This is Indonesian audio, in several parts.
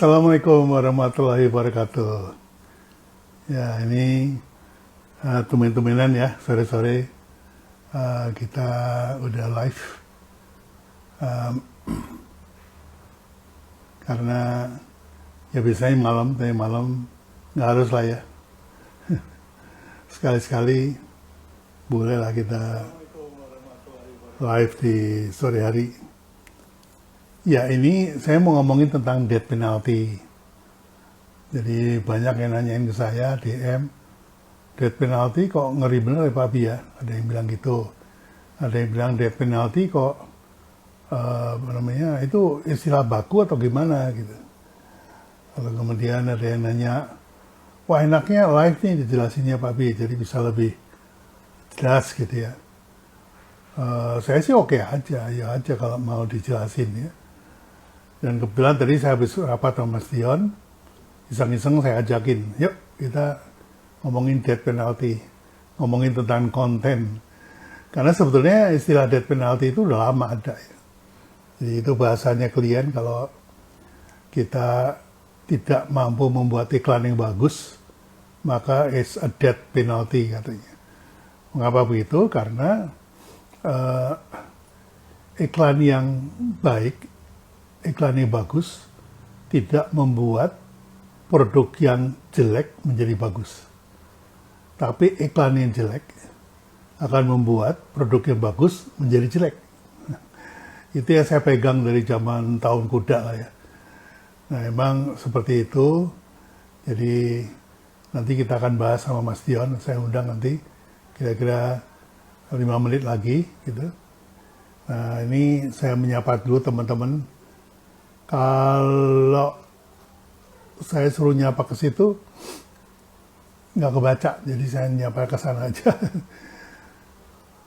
Assalamualaikum warahmatullahi wabarakatuh. Ya, ini tumben-tumbenan ya, sore-sore kita udah live. Karena ya biasanya malam, tapi malam nggak harus lah ya. Sekali-sekali bolehlah kita live di sore hari. Ya, ini saya mau ngomongin tentang death penalty. Jadi banyak yang nanyain ke saya, DM, death penalty kok ngeri bener ya Pak Bi ya? Ada yang bilang gitu. Ada yang bilang death penalty kok, apa namanya, itu istilah baku atau gimana gitu. Lalu kemudian ada yang nanya, wah enaknya live nih dijelasinnya Pak Bi, jadi bisa lebih jelas gitu ya. Saya sih oke aja, ya aja kalau mau dijelasin ya. Dan kebetulan tadi saya habis rapat sama Mas Dion, iseng-iseng saya ajakin, yuk kita ngomongin death penalty, ngomongin tentang konten. Karena sebetulnya istilah death penalty itu udah lama ada ya. Jadi itu bahasanya klien kalau kita tidak mampu membuat iklan yang bagus, maka it's a death penalty katanya. Mengapa begitu? Karena iklan yang baik, iklan yang bagus, tidak membuat produk yang jelek menjadi bagus. Tapi iklan yang jelek akan membuat produk yang bagus menjadi jelek. Itu yang saya pegang dari zaman tahun kuda lah ya. Nah emang seperti itu. Jadi nanti kita akan bahas sama Mas Dion. Saya undang nanti kira-kira 5 menit lagi gitu. Nah ini saya menyapa dulu teman-teman. Kalau saya suruh nyapa ke situ, nggak kebaca, jadi saya nyapa ke sana aja.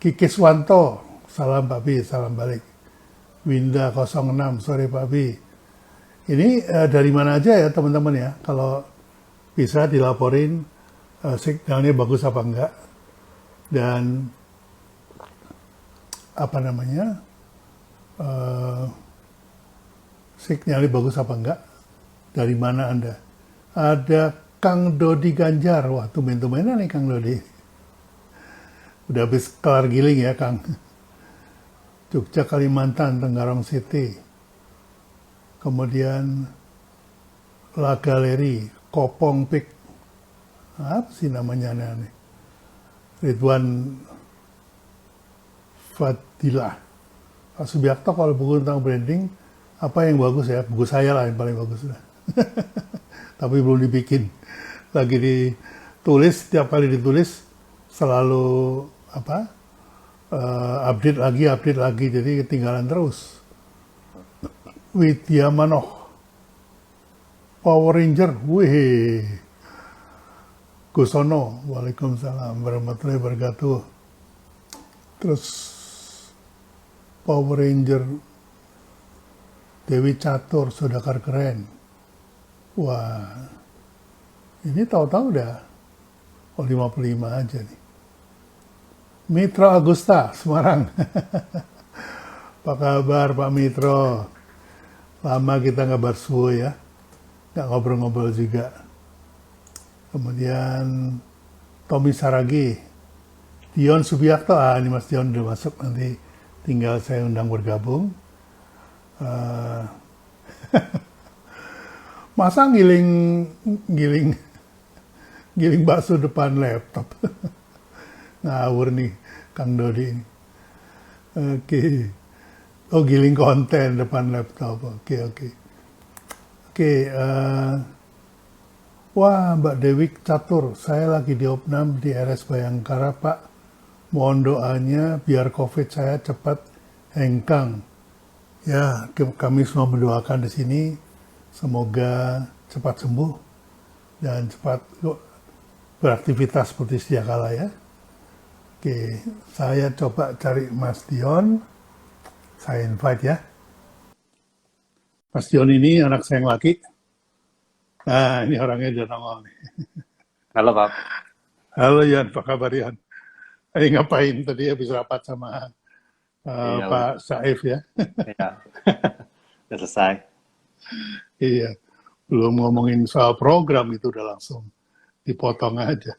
Kikiswanto, salam Pak Bi, salam balik. Winda 06, sore Pak Bi. Ini dari mana aja ya teman-teman ya, kalau bisa dilaporin signalnya bagus apa enggak, dan apa namanya, signalnya bagus apa enggak, dari mana Anda. Ada Kang Dodi Ganjar, wah tumben-tumbenan nih Kang Dodi. Udah habis kelar giling ya Kang. Jogja, Kalimantan, Tenggarong City. Kemudian La Galeri, Kopong Pik. Apa sih namanya nih? Ridwan Fadilah. Pak Subiakto kalau buku tentang branding, apa yang bagus ya? Buku saya lah yang paling bagus. Tapi belum dibikin. Lagi ditulis, setiap kali ditulis selalu apa? Update lagi, jadi ketinggalan terus. Widya Manoh, Power Ranger, wih. Gusono, waalaikumsalam warahmatullahi wabarakatuh. Terus Power Ranger Dewi Catur, Sodakar keren. Wah, ini tahu-tahu udah 55 aja nih. Mitra Agusta, Semarang. Apa kabar Pak Mitro? Lama kita nggak barsuo ya, nggak ngobrol-ngobrol juga. Kemudian Tommy Saragi, Dion Subiakto, ini Mas Dion udah masuk, nanti tinggal saya undang bergabung. Masa giling bakso depan laptop? Ngawur nih Kang Dodi ini. Oke. Oh, giling konten depan laptop. Oke. Wah, Mbak Dewi Catur, saya lagi di Opnam di RS Bayangkara, Pak. Mohon doanya biar COVID saya cepat hengkang. Ya, kami semua mendoakan di sini. Semoga cepat sembuh dan cepat beraktivitas seperti sedia kala ya. Oke, saya coba cari Mas Dion. Saya invite ya. Mas Dion ini anak saya yang laki. Nah, ini orangnya udah nongol nih. Halo Pak. Halo Yan, apa kabar Yan? Ngapain tadi habis rapat sama Iya Pak Saif ya? iya. Udah selesai. Iya. Belum ngomongin soal program itu udah langsung dipotong aja.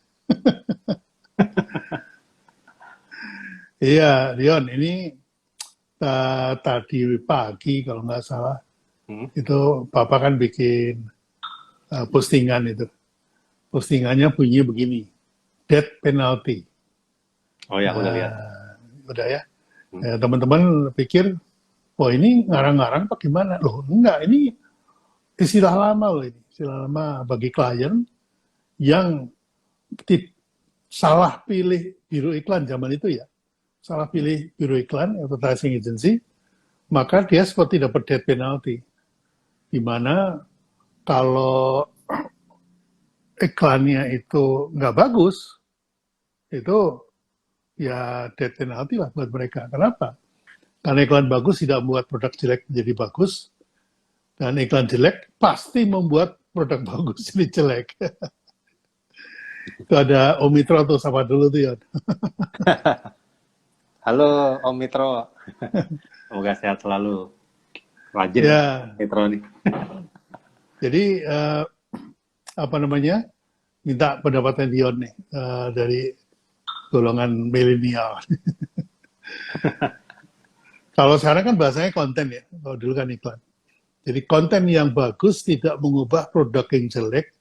Iya, Dion, ini tadi pagi kalau nggak salah, Hmm? itu Papa kan bikin postingan itu. Postingannya bunyi begini, death penalty. Oh ya, aku udah lihat. Udah ya. Hmm. Teman-teman pikir, oh ini ngarang-ngarang apa gimana? Loh, enggak, ini istilah lama loh ini. Istilah lama bagi klien yang salah pilih biro iklan zaman itu ya. Salah pilih biro iklan, advertising agency, maka dia seperti dapat death penalty. Di mana kalau iklannya itu nggak bagus, itu ya death penalty lah buat mereka. Kenapa? Karena iklan bagus tidak membuat produk jelek menjadi bagus, dan iklan jelek pasti membuat produk bagus jadi jelek. Itu ada Om Mitra tuh, sama dulu tuh ya. Halo Om Mitro, semoga sehat selalu. Rajin nih, Ya, Mitro nih. jadi apa namanya, minta pendapatnya Dion nih, dari golongan milenial. Kalau sekarang kan bahasanya konten ya, kalau dulu kan iklan. Jadi konten yang bagus tidak mengubah produk yang jelek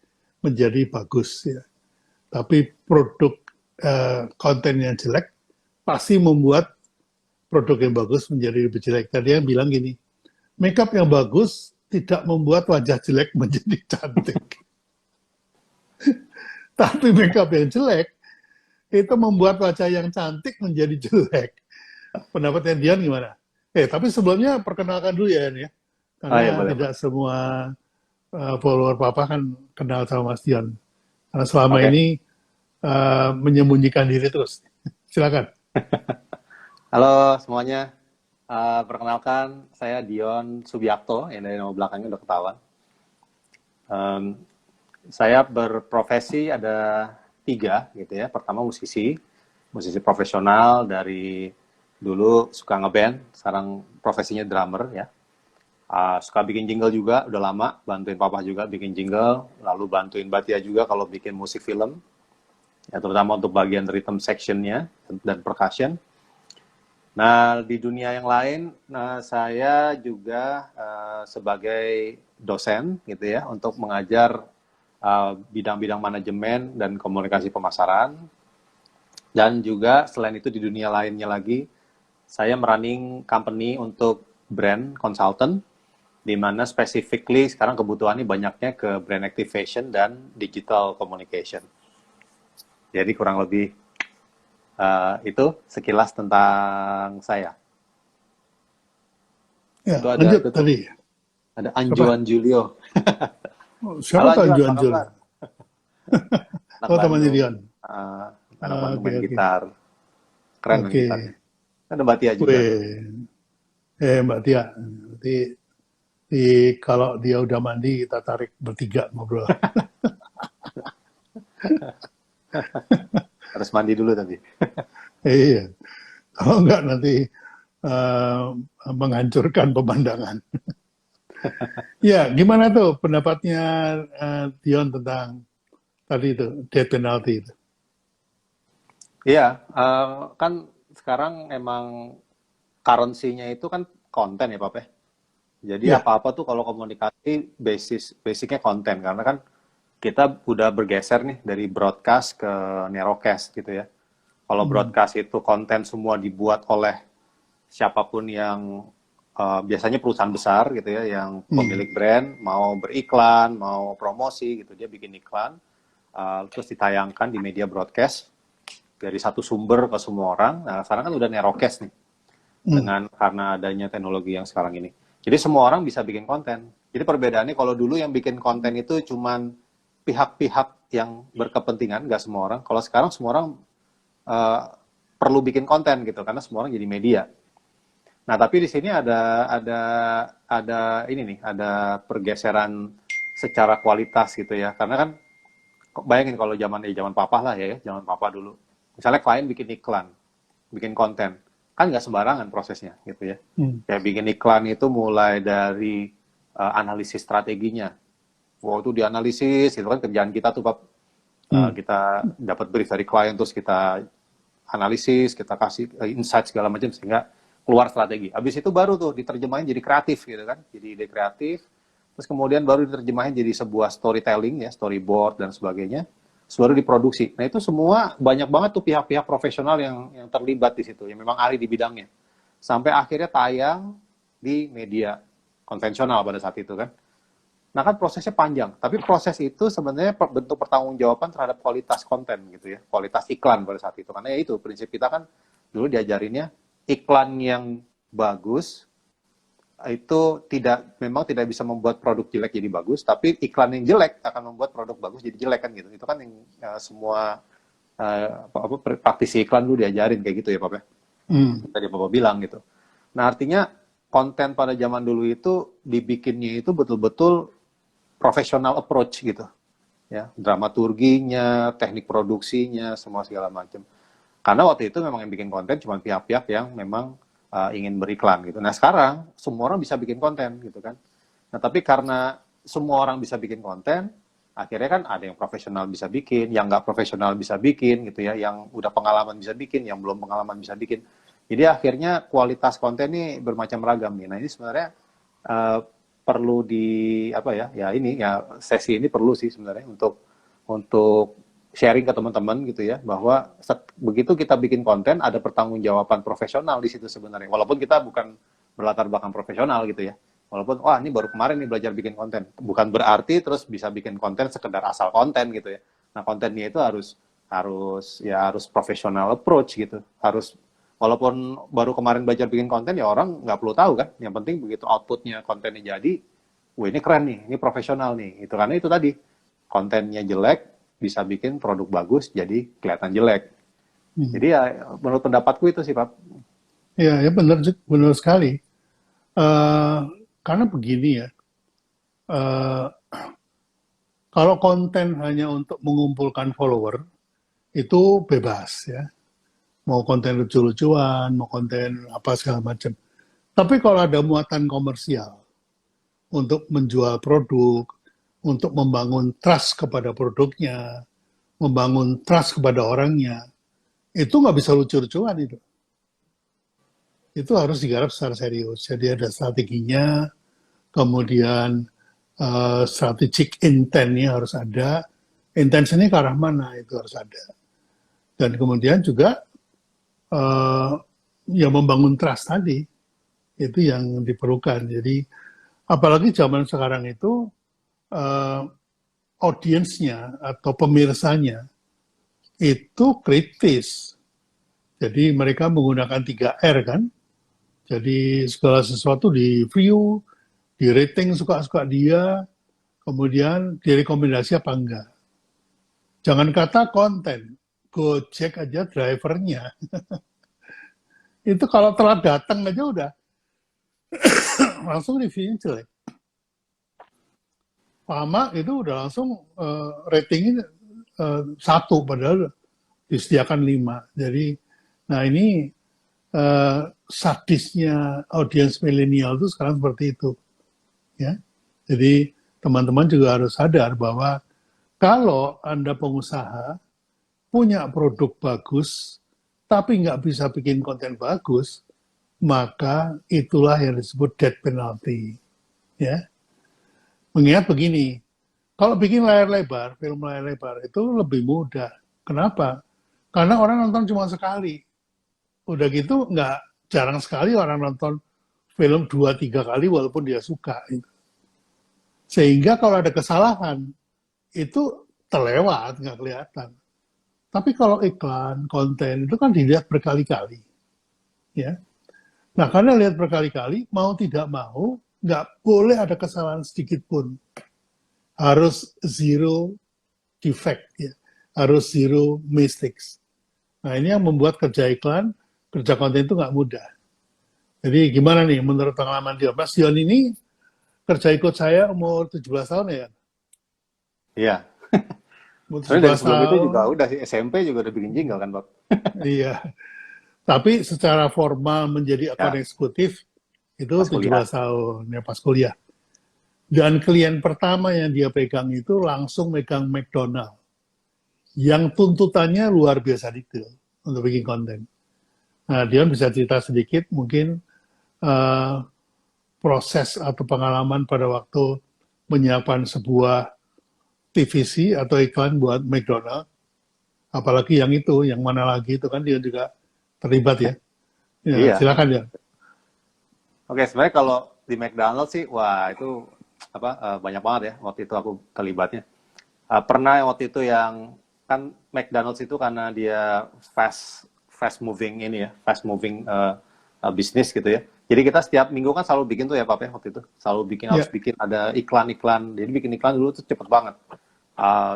menjadi bagus ya. Tapi produk konten yang jelek pasti membuat produk yang bagus menjadi lebih jelek. Tadi yang bilang gini, makeup yang bagus tidak membuat wajah jelek menjadi cantik. Tapi makeup yang jelek itu membuat wajah yang cantik menjadi jelek. Pendapatnya Dian gimana? Tapi sebelumnya perkenalkan dulu ya, Ian, ya. Oh ya, Karena boleh, tidak boleh. semua follower Papa kan kenal sama Mas Dian. Karena selama Oke. ini menyembunyikan diri terus. Silakan. Halo semuanya. Perkenalkan, saya Dion Subiakto, yang dari nama belakangnya udah ketahuan. Em, saya berprofesi ada 3 gitu ya. Pertama musisi profesional dari dulu suka ngeband, sekarang profesinya drummer ya. Suka bikin jingle juga, udah lama, bantuin papa juga bikin jingle, lalu bantuin Batia juga kalau bikin musik film, ya terutama untuk bagian rhythm sectionnya dan percussion. Nah, di dunia yang lain, saya juga sebagai dosen gitu ya, untuk mengajar bidang-bidang manajemen dan komunikasi pemasaran. Dan juga selain itu di dunia lainnya lagi, saya merunning company untuk brand consultant, di mana specifically sekarang kebutuhannya banyaknya ke brand activation dan digital communication. Jadi kurang lebih itu sekilas tentang saya. Ya, Itu ada lanjut itu tuh, tadi. ada Siapa? Anjuan Julio. Oh, siapa Halo tuh Anjuan, Anju apa Anjul? kabar? Anak Oh, temannya Bandung, Dion. eh, anak Bandung Oke, main oke. gitar, keren main Oke. gitarnya. Ada Mbak Tia juga tuh. Weh, Mbak Tia. Nanti kalau dia udah mandi, kita tarik bertiga ngobrol. Harus mandi dulu tapi. Iya. Kalau enggak nanti eh, menghancurkan pemandangan. Ya, gimana tuh pendapatnya Dion tentang tadi itu, death penalty itu? Iya, kan sekarang emang currency-nya itu kan konten ya, Pak. Ya? Jadi Ya, apa-apa tuh kalau komunikasi basicnya konten karena kan kita udah bergeser nih dari broadcast ke narrowcast gitu ya. Kalau hmm, broadcast itu konten semua dibuat oleh siapapun yang biasanya perusahaan besar gitu ya, yang hmm, pemilik brand mau beriklan, mau promosi gitu, dia bikin iklan, terus ditayangkan di media broadcast dari satu sumber ke semua orang. Nah, sekarang kan udah narrowcast nih hmm, dengan karena adanya teknologi yang sekarang ini. Jadi semua orang bisa bikin konten. Jadi perbedaannya kalau dulu yang bikin konten itu cuman pihak-pihak yang berkepentingan, nggak semua orang. Kalau sekarang semua orang uh, perlu bikin konten gitu karena semua orang jadi media. Nah, tapi di sini ada ini nih, ada pergeseran secara kualitas gitu ya. Karena kan bayangin kalau zaman papa lah ya, zaman papa dulu. Misalnya klien bikin iklan, bikin konten, kan nggak sembarangan prosesnya gitu ya. hmm, Kayak bikin iklan itu mulai dari analisis strateginya, Wow, itu dianalisis, itu kan kerjaan kita tuh, Pak. Kita dapat brief dari klien, terus kita analisis, kita kasih insight segala macam sehingga keluar strategi. Habis itu baru tuh diterjemahin jadi kreatif gitu kan, jadi ide kreatif. Terus kemudian baru diterjemahin jadi sebuah storytelling ya, storyboard dan sebagainya. Terus baru diproduksi. Nah itu semua banyak banget tuh pihak-pihak profesional yang terlibat di situ, yang memang ahli di bidangnya. Sampai akhirnya tayang di media konvensional pada saat itu kan. Nah kan prosesnya panjang, tapi proses itu sebenarnya bentuk pertanggungjawaban terhadap kualitas konten gitu ya, kualitas iklan pada saat itu. Karena ya itu prinsip kita kan dulu diajarinnya iklan yang bagus itu memang tidak bisa membuat produk jelek jadi bagus, tapi iklan yang jelek akan membuat produk bagus jadi jelek kan gitu. Itu kan yang semua praktisi iklan dulu diajarin kayak gitu ya Pak ya. Tadi Bapak bilang gitu. Nah artinya konten pada zaman dulu itu dibikinnya itu betul-betul professional approach gitu, ya dramaturginya, teknik produksinya, semua segala macam. Karena waktu itu memang yang bikin konten cuma pihak-pihak yang memang ingin beriklan gitu. Nah sekarang semua orang bisa bikin konten gitu kan. Nah tapi karena semua orang bisa bikin konten, akhirnya kan ada yang profesional bisa bikin, yang nggak profesional bisa bikin gitu ya, yang udah pengalaman bisa bikin, yang belum pengalaman bisa bikin. Jadi akhirnya kualitas konten ini bermacam ragam nih. Nah ini sebenarnya perlu sesi ini perlu sih sebenarnya untuk sharing ke teman-teman gitu ya, bahwa begitu kita bikin konten ada pertanggungjawaban profesional di situ sebenarnya, walaupun kita bukan berlatar belakang profesional gitu ya, walaupun wah ini baru kemarin nih belajar bikin konten, bukan berarti terus bisa bikin konten sekedar asal konten gitu ya. Nah kontennya itu harus profesional approach gitu, harus. Walaupun baru kemarin belajar bikin konten, ya orang nggak perlu tahu kan. Yang penting begitu outputnya kontennya jadi, wah ini keren nih, ini profesional nih. Itu karena itu tadi, kontennya jelek, bisa bikin produk bagus, jadi kelihatan jelek. Jadi ya menurut pendapatku itu sih Pak. Ya, ya benar sekali. Karena begini ya, kalau konten hanya untuk mengumpulkan follower, itu bebas ya. Mau konten lucu-lucuan, mau konten apa segala macam. Tapi kalau ada muatan komersial untuk menjual produk, untuk membangun trust kepada produknya, membangun trust kepada orangnya, itu nggak bisa lucu-lucuan itu. Itu harus digarap secara serius. Jadi ada strateginya, kemudian strategic intent-nya harus ada, intentionnya ke arah mana itu harus ada. Dan kemudian juga ya membangun trust tadi itu yang diperlukan. Jadi apalagi zaman sekarang itu audiensnya atau pemirsanya itu kritis. Jadi mereka menggunakan 3R kan. Jadi segala sesuatu di view, di rating suka-suka dia, kemudian direkomendasi apa enggak. Jangan kata konten, Gojek aja drivernya. Itu kalau telat datang aja udah langsung reviewnya jelek. Lama itu udah langsung ratingnya 1 padahal disediakan 5. Jadi, nah ini sadisnya audiens milenial itu sekarang seperti itu. Ya, jadi teman-teman juga harus sadar bahwa kalau Anda pengusaha punya produk bagus, tapi nggak bisa bikin konten bagus, maka itulah yang disebut death penalty. Ya, mengingat begini, kalau bikin layar lebar, film layar lebar itu lebih mudah. Kenapa? Karena orang nonton cuma sekali. Udah gitu jarang sekali orang nonton film 2-3 kali walaupun dia suka. Sehingga kalau ada kesalahan, itu terlewat, nggak kelihatan. Tapi kalau iklan, konten, itu kan dilihat berkali-kali. Ya. Nah, karena lihat berkali-kali, mau tidak mau, nggak boleh ada kesalahan sedikit pun. Harus zero defect, ya. Harus zero mistakes. Nah, ini yang membuat kerja iklan, kerja konten itu nggak mudah. Jadi gimana nih menurut pengalaman Dion? Mas Dion ini kerja ikut saya umur 17 tahun ya? Iya. Sebenarnya dari sebelum itu juga udah SMP juga udah bikin jingle kan Pak? Iya. Tapi secara formal menjadi akun eksekutif itu 17 tahun ya pas kuliah. Dan klien pertama yang dia pegang itu langsung megang McDonald. Yang tuntutannya luar biasa detail untuk bikin konten. Nah, Dion bisa cerita sedikit mungkin eh, proses atau pengalaman pada waktu menyiapkan sebuah TVC atau iklan buat McDonald. Apalagi yang itu, yang mana lagi itu kan dia juga terlibat ya. Ya, Iya. silakan ya. Oke, sebenarnya kalau di McDonald's sih, wah itu banyak banget ya waktu itu aku terlibatnya. Pernah waktu itu yang kan McDonald's itu karena dia fast moving ini ya, fast moving bisnis gitu ya. Jadi kita setiap minggu kan selalu bikin tuh ya Pak ya waktu itu, selalu bikin harus Ya, bikin ada iklan-iklan. Jadi bikin iklan dulu tuh cepet banget.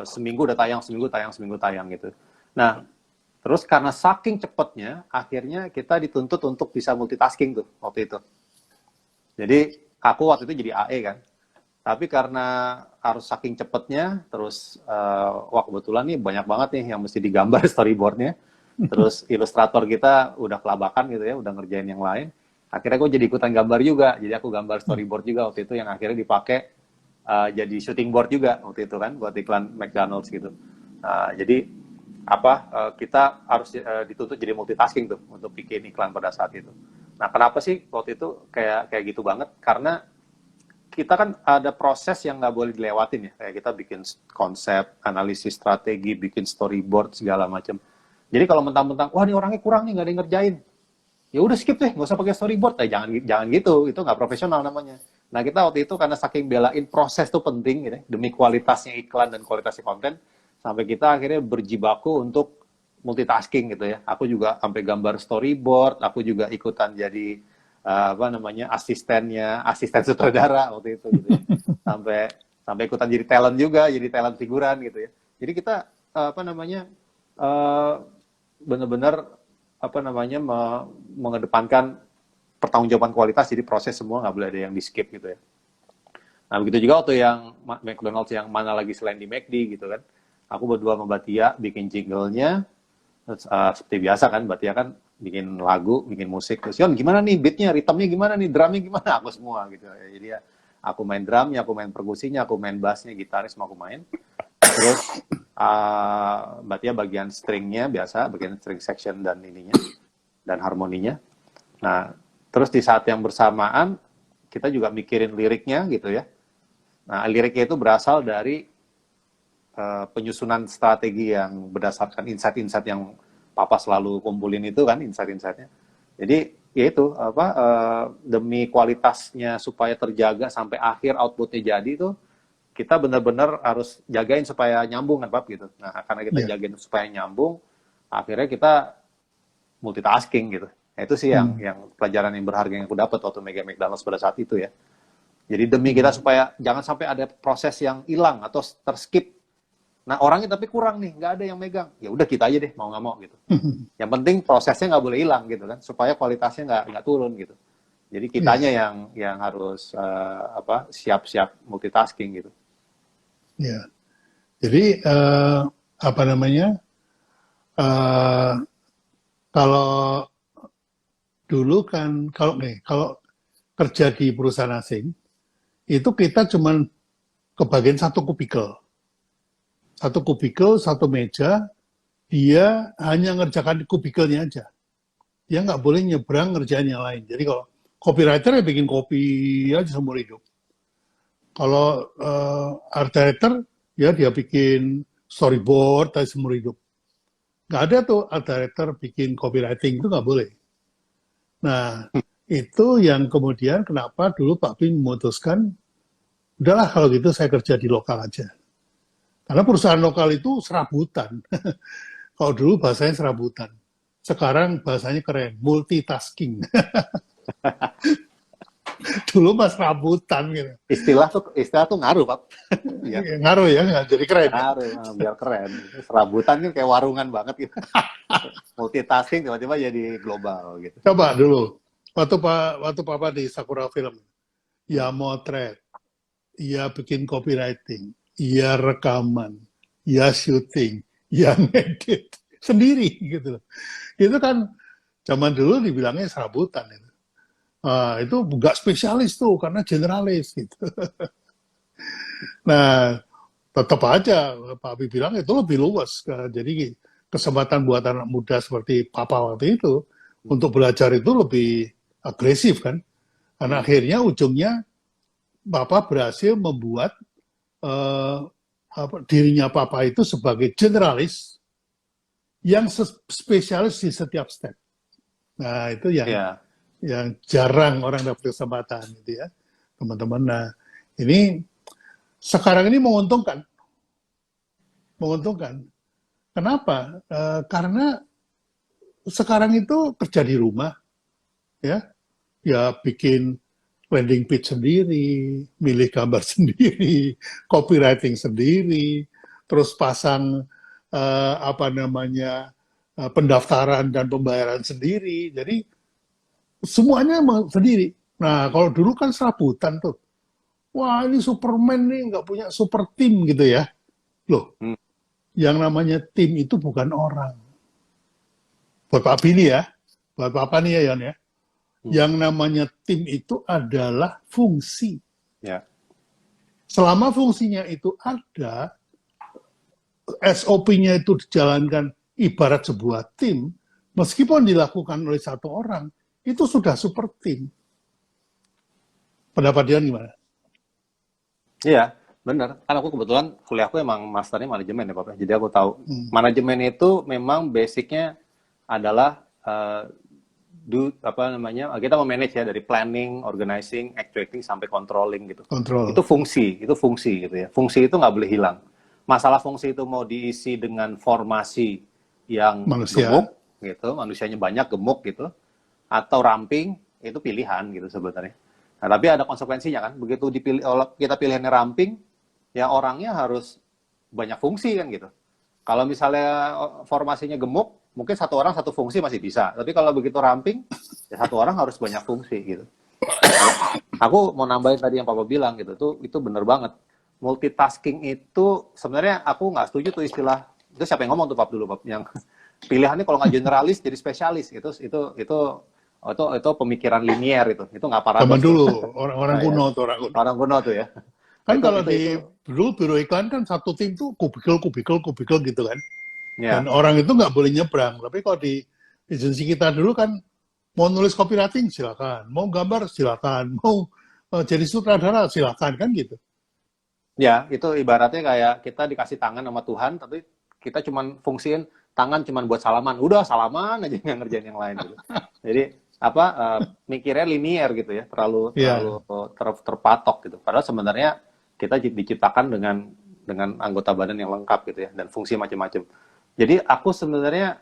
Seminggu udah tayang, seminggu tayang gitu. Nah, terus karena saking cepetnya, akhirnya kita dituntut untuk bisa multitasking tuh waktu itu. Jadi aku waktu itu jadi AE kan. Tapi karena harus saking cepetnya, terus wah kebetulan nih banyak banget nih yang mesti digambar storyboardnya. Terus ilustrator kita udah kelabakan gitu ya, udah ngerjain yang lain. Akhirnya gue jadi ikutan gambar juga. Jadi aku gambar storyboard juga waktu itu yang akhirnya dipakai jadi shooting board juga waktu itu kan buat iklan McDonald's gitu. Jadi kita harus dituntut jadi multitasking tuh untuk bikin iklan pada saat itu. Nah, kenapa sih waktu itu kayak gitu banget? Karena kita kan ada proses yang nggak boleh dilewatin ya. Kayak kita bikin konsep, analisis strategi, bikin storyboard segala macam. Jadi kalau mentang-mentang, wah ini orangnya kurang nih, nggak ada yang ngerjain. Ya udah skip deh, nggak usah pakai storyboard. Jangan gitu, itu nggak profesional namanya. Nah kita waktu itu karena saking belain proses tuh penting, gitu, demi kualitasnya iklan dan kualitasnya konten, sampai kita akhirnya berjibaku untuk multitasking gitu ya. Aku juga sampai gambar storyboard, aku juga ikutan jadi asisten sutradara waktu itu gitu ya. Sampai ikutan jadi talent juga, jadi talent figuran gitu ya. Jadi kita uh, benar-benar mengedepankan pertanggungjawaban kualitas, jadi proses semua nggak boleh ada yang di skip gitu ya. Nah begitu juga waktu yang McDonald's yang mana lagi selain di McD gitu kan, aku berdua sama Batia bikin jingle-nya. Seperti biasa kan, Batia kan bikin lagu, bikin musik. Terus Yon gimana nih beatnya, ritmenya gimana nih, drumnya gimana, aku semua gitu. Jadi ya aku main drumnya, aku main perkusinya, aku main bassnya, gitaris semua aku main. Terus Batia bagian stringnya biasa, bagian string section dan ininya dan harmoninya. Nah terus di saat yang bersamaan kita juga mikirin liriknya gitu ya. Nah liriknya itu berasal dari penyusunan strategi yang berdasarkan insight-insight yang Papa selalu kumpulin itu kan, insight-insightnya. Jadi ya itu demi kualitasnya supaya terjaga sampai akhir outputnya jadi itu kita benar-benar harus jagain supaya nyambung kan Pap gitu. Nah karena kita ya. jagain supaya nyambung, akhirnya kita multitasking gitu. Nah, itu sih yang pelajaran yang berharga yang aku dapat waktu Mega McDonald's pada saat itu ya. Jadi demi kita supaya jangan sampai ada proses yang hilang atau terskip. Nah orangnya tapi kurang nih, nggak ada yang megang. Ya udah kita aja deh, mau nggak mau gitu. Yang penting prosesnya nggak boleh hilang gitu kan, supaya kualitasnya nggak turun gitu. Jadi kitanya yang harus siap-siap multitasking gitu. Ya. Jadi apa namanya? eh, kalau dulu kan kalau kerja di perusahaan asing itu kita cuman kebagian satu kubikel, satu meja, dia hanya ngerjakan kubikelnya aja. Dia nggak boleh nyebrang ngerjain yang lain. Jadi kalau copywriter ya bikin kopi aja seumur hidup. Kalau art director ya dia bikin storyboard aja seumur hidup. Nggak ada tuh art director bikin copywriting, itu nggak boleh. Nah, itu yang kemudian kenapa dulu Pak Bin memutuskan, udahlah kalau gitu saya kerja di lokal aja. Karena perusahaan lokal itu serabutan. Kalau dulu bahasanya serabutan. Sekarang bahasanya keren, multitasking. Dulu mas serabutan gitu. Istilah tuh ngaruh Pak. Ya, ngaruh ya, nggak jadi keren ya. Ngaruh, biar keren. Serabutan kan kayak warungan banget gitu. Multitasking tiba-tiba jadi global gitu. Coba dulu, waktu Papa di Sakura Film, ya motret, ya bikin copywriting, ya rekaman, ya syuting, ya ngedit sendiri gitu. Itu kan zaman dulu dibilangnya serabutan itu. Itu nggak spesialis tuh karena generalis gitu. Nah, tetap aja Pak Abi bilang itu lebih luas. Jadi kesempatan buat anak muda seperti Papa waktu itu untuk belajar itu lebih agresif kan. Karena akhirnya ujungnya Papa berhasil membuat eh, dirinya Papa itu sebagai generalis yang spesialis di setiap step. Nah, itu Ya, yang jarang orang dapat kesempatan gitu ya, teman-teman. Nah, ini sekarang ini menguntungkan, menguntungkan. Kenapa? Karena sekarang itu kerja di rumah, ya, ya bikin landing page sendiri, milih gambar sendiri, copywriting sendiri, terus pasang apa namanya pendaftaran dan pembayaran sendiri. Jadi semuanya sendiri. Nah, kalau dulu kan serabutan tuh. Wah, ini Superman nih nggak punya super tim gitu ya. Loh, hmm, yang namanya tim itu bukan orang. Buat Pak Billy ya, buat Papa nih ya Yon ya. hmm, Yang namanya tim itu adalah fungsi. ya, Selama fungsinya itu ada, SOP-nya itu dijalankan ibarat sebuah tim, meskipun dilakukan oleh satu orang, itu sudah super tim. Pendapat Dion gimana? iya, benar. Kan aku kebetulan kuliahku emang masternya manajemen ya, Pak. Jadi aku tahu Hmm, manajemen itu memang basicnya adalah apa namanya, kita memanage ya dari planning, organizing, actuating sampai controlling gitu. kontrol Itu fungsi gitu ya. Fungsi itu nggak boleh hilang. Masalah fungsi itu mau diisi dengan formasi yang manusia. gemuk gitu, manusianya banyak gemuk gitu, atau ramping itu pilihan gitu sebenarnya. Nah, tapi ada konsekuensinya kan. Begitu dipilih kita pilihannya ramping, ya orangnya harus banyak fungsi kan gitu. Kalau misalnya formasinya gemuk, mungkin satu orang satu fungsi masih bisa. Tapi kalau begitu ramping, ya satu orang harus banyak fungsi gitu. Nah, aku mau nambahin tadi yang Papa bilang gitu, itu bener banget. Multitasking itu sebenarnya aku nggak setuju tuh istilah. Itu siapa yang ngomong tuh Pap dulu Pap? Yang pilihannya kalau nggak generalis jadi spesialis. Itu pemikiran linier itu nggak Zaman paradoks tuh. dulu, orang-orang Nah, ya, kuno tuh, orang kuno. orang kuno tuh ya. Nah, Kan kalau itu di dulu biro iklan kan satu tim tuh kubikel, kubikel, kubikel gitu kan. Dan ya. orang itu nggak boleh nyebrang. Tapi kalau di agensi kita dulu kan mau nulis copywriting silakan, mau gambar silakan, mau jadi sutradara silakan kan gitu. Ya, itu ibaratnya kayak kita dikasih tangan sama Tuhan, tapi kita cuman fungsiin tangan cuman buat salaman. Udah salaman aja nggak ngerjain yang lain gitu. Jadi apa mikirnya linier gitu ya, terlalu terlalu Iya. terpatok gitu. Padahal sebenarnya kita diciptakan dengan anggota badan yang lengkap gitu ya dan fungsi macam-macam. Jadi aku sebenarnya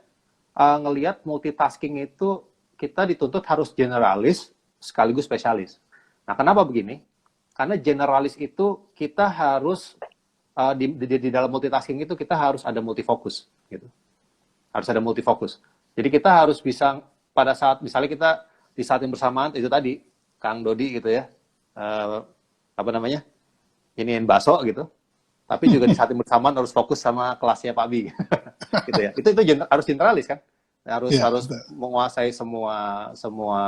ngelihat multitasking itu kita dituntut harus generalis sekaligus spesialis. Nah, kenapa begini? Karena generalis itu kita harus di dalam multitasking itu kita harus ada multifokus gitu. Harus ada multifokus. Jadi kita harus bisa pada saat misalnya kita di saat yang bersamaan itu tadi Kang Dodi gitu ya. Apa namanya? Iniin bakso gitu. Tapi juga di saat yang bersamaan harus fokus sama kelasnya Pak Bi. gitu ya. Itu harus generalis kan? Harus Iya, harus menguasai semua semua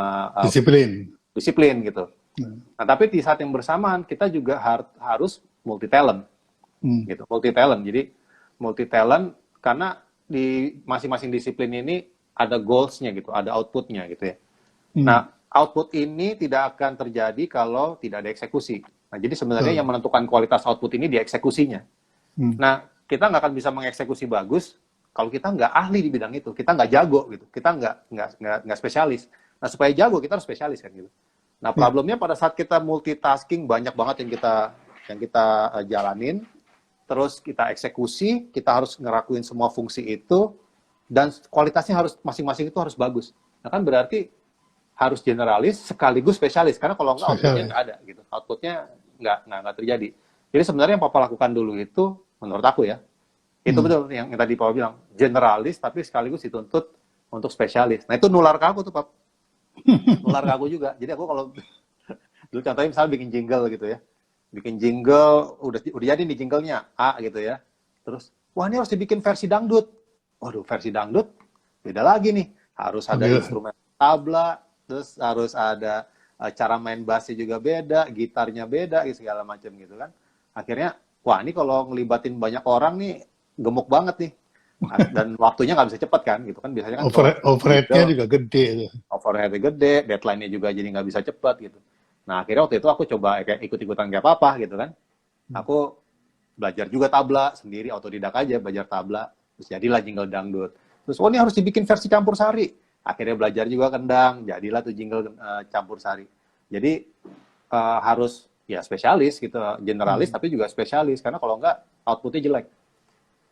disiplin. disiplin gitu. Hmm. Nah, tapi di saat yang bersamaan kita juga harus multi talent Hmm. gitu. Multi talent. Jadi multi talent karena di masing-masing disiplin ini ada goals-nya gitu, ada output-nya gitu ya. Hmm. Nah, output ini tidak akan terjadi kalau tidak ada eksekusi. Nah, jadi sebenarnya Betul. yang menentukan kualitas output ini di eksekusinya. Hmm. Nah, kita nggak akan bisa mengeksekusi bagus kalau kita nggak ahli di bidang itu, kita nggak jago gitu, kita nggak spesialis. Nah, supaya jago kita harus spesialis kan gitu. Nah, Ya. problemnya pada saat kita multitasking banyak banget yang kita jalanin, terus kita eksekusi, kita harus ngerakuin semua fungsi itu dan kualitasnya harus masing-masing itu harus bagus. Nah, kan berarti harus generalis sekaligus spesialis karena kalau nggak outputnya Spesialis. nggak ada gitu. Outputnya nggak terjadi. Jadi sebenarnya yang Papa lakukan dulu itu menurut aku ya, itu Hmm. betul yang tadi Papa bilang, generalis tapi sekaligus dituntut untuk spesialis. Nah, itu nular ke aku tuh, Pak. Nular ke aku juga. Jadi aku kalau dulu contohnya misalnya bikin jingle gitu ya. Bikin jingle, udah jadi nih jinglenya A gitu ya. Terus, wah ini harus dibikin versi dangdut. Waduh, versi dangdut beda lagi nih. Harus ada Ambil. instrumen tabla, terus harus ada cara main bassnya juga beda, gitarnya beda, segala macam gitu kan. Akhirnya, wah ini kalau ngelibatin banyak orang nih gemuk banget nih. Dan waktunya nggak bisa cepat kan, gitu kan biasanya kan kalau Overhead-nya digital juga gede tuh. overhead gede, deadline-nya juga jadi nggak bisa cepat gitu. Nah akhirnya waktu itu aku coba kayak ikut-ikutan kayak apa gitu kan. Aku belajar juga tabla sendiri, autodidak aja belajar tabla. Terus jadilah jingle dangdut. Terus oh ini harus dibikin versi campur sari. Akhirnya belajar juga kendang, jadilah tuh jingle campur sari. Jadi harus ya spesialis gitu, generalis tapi juga spesialis karena kalau enggak outputnya jelek.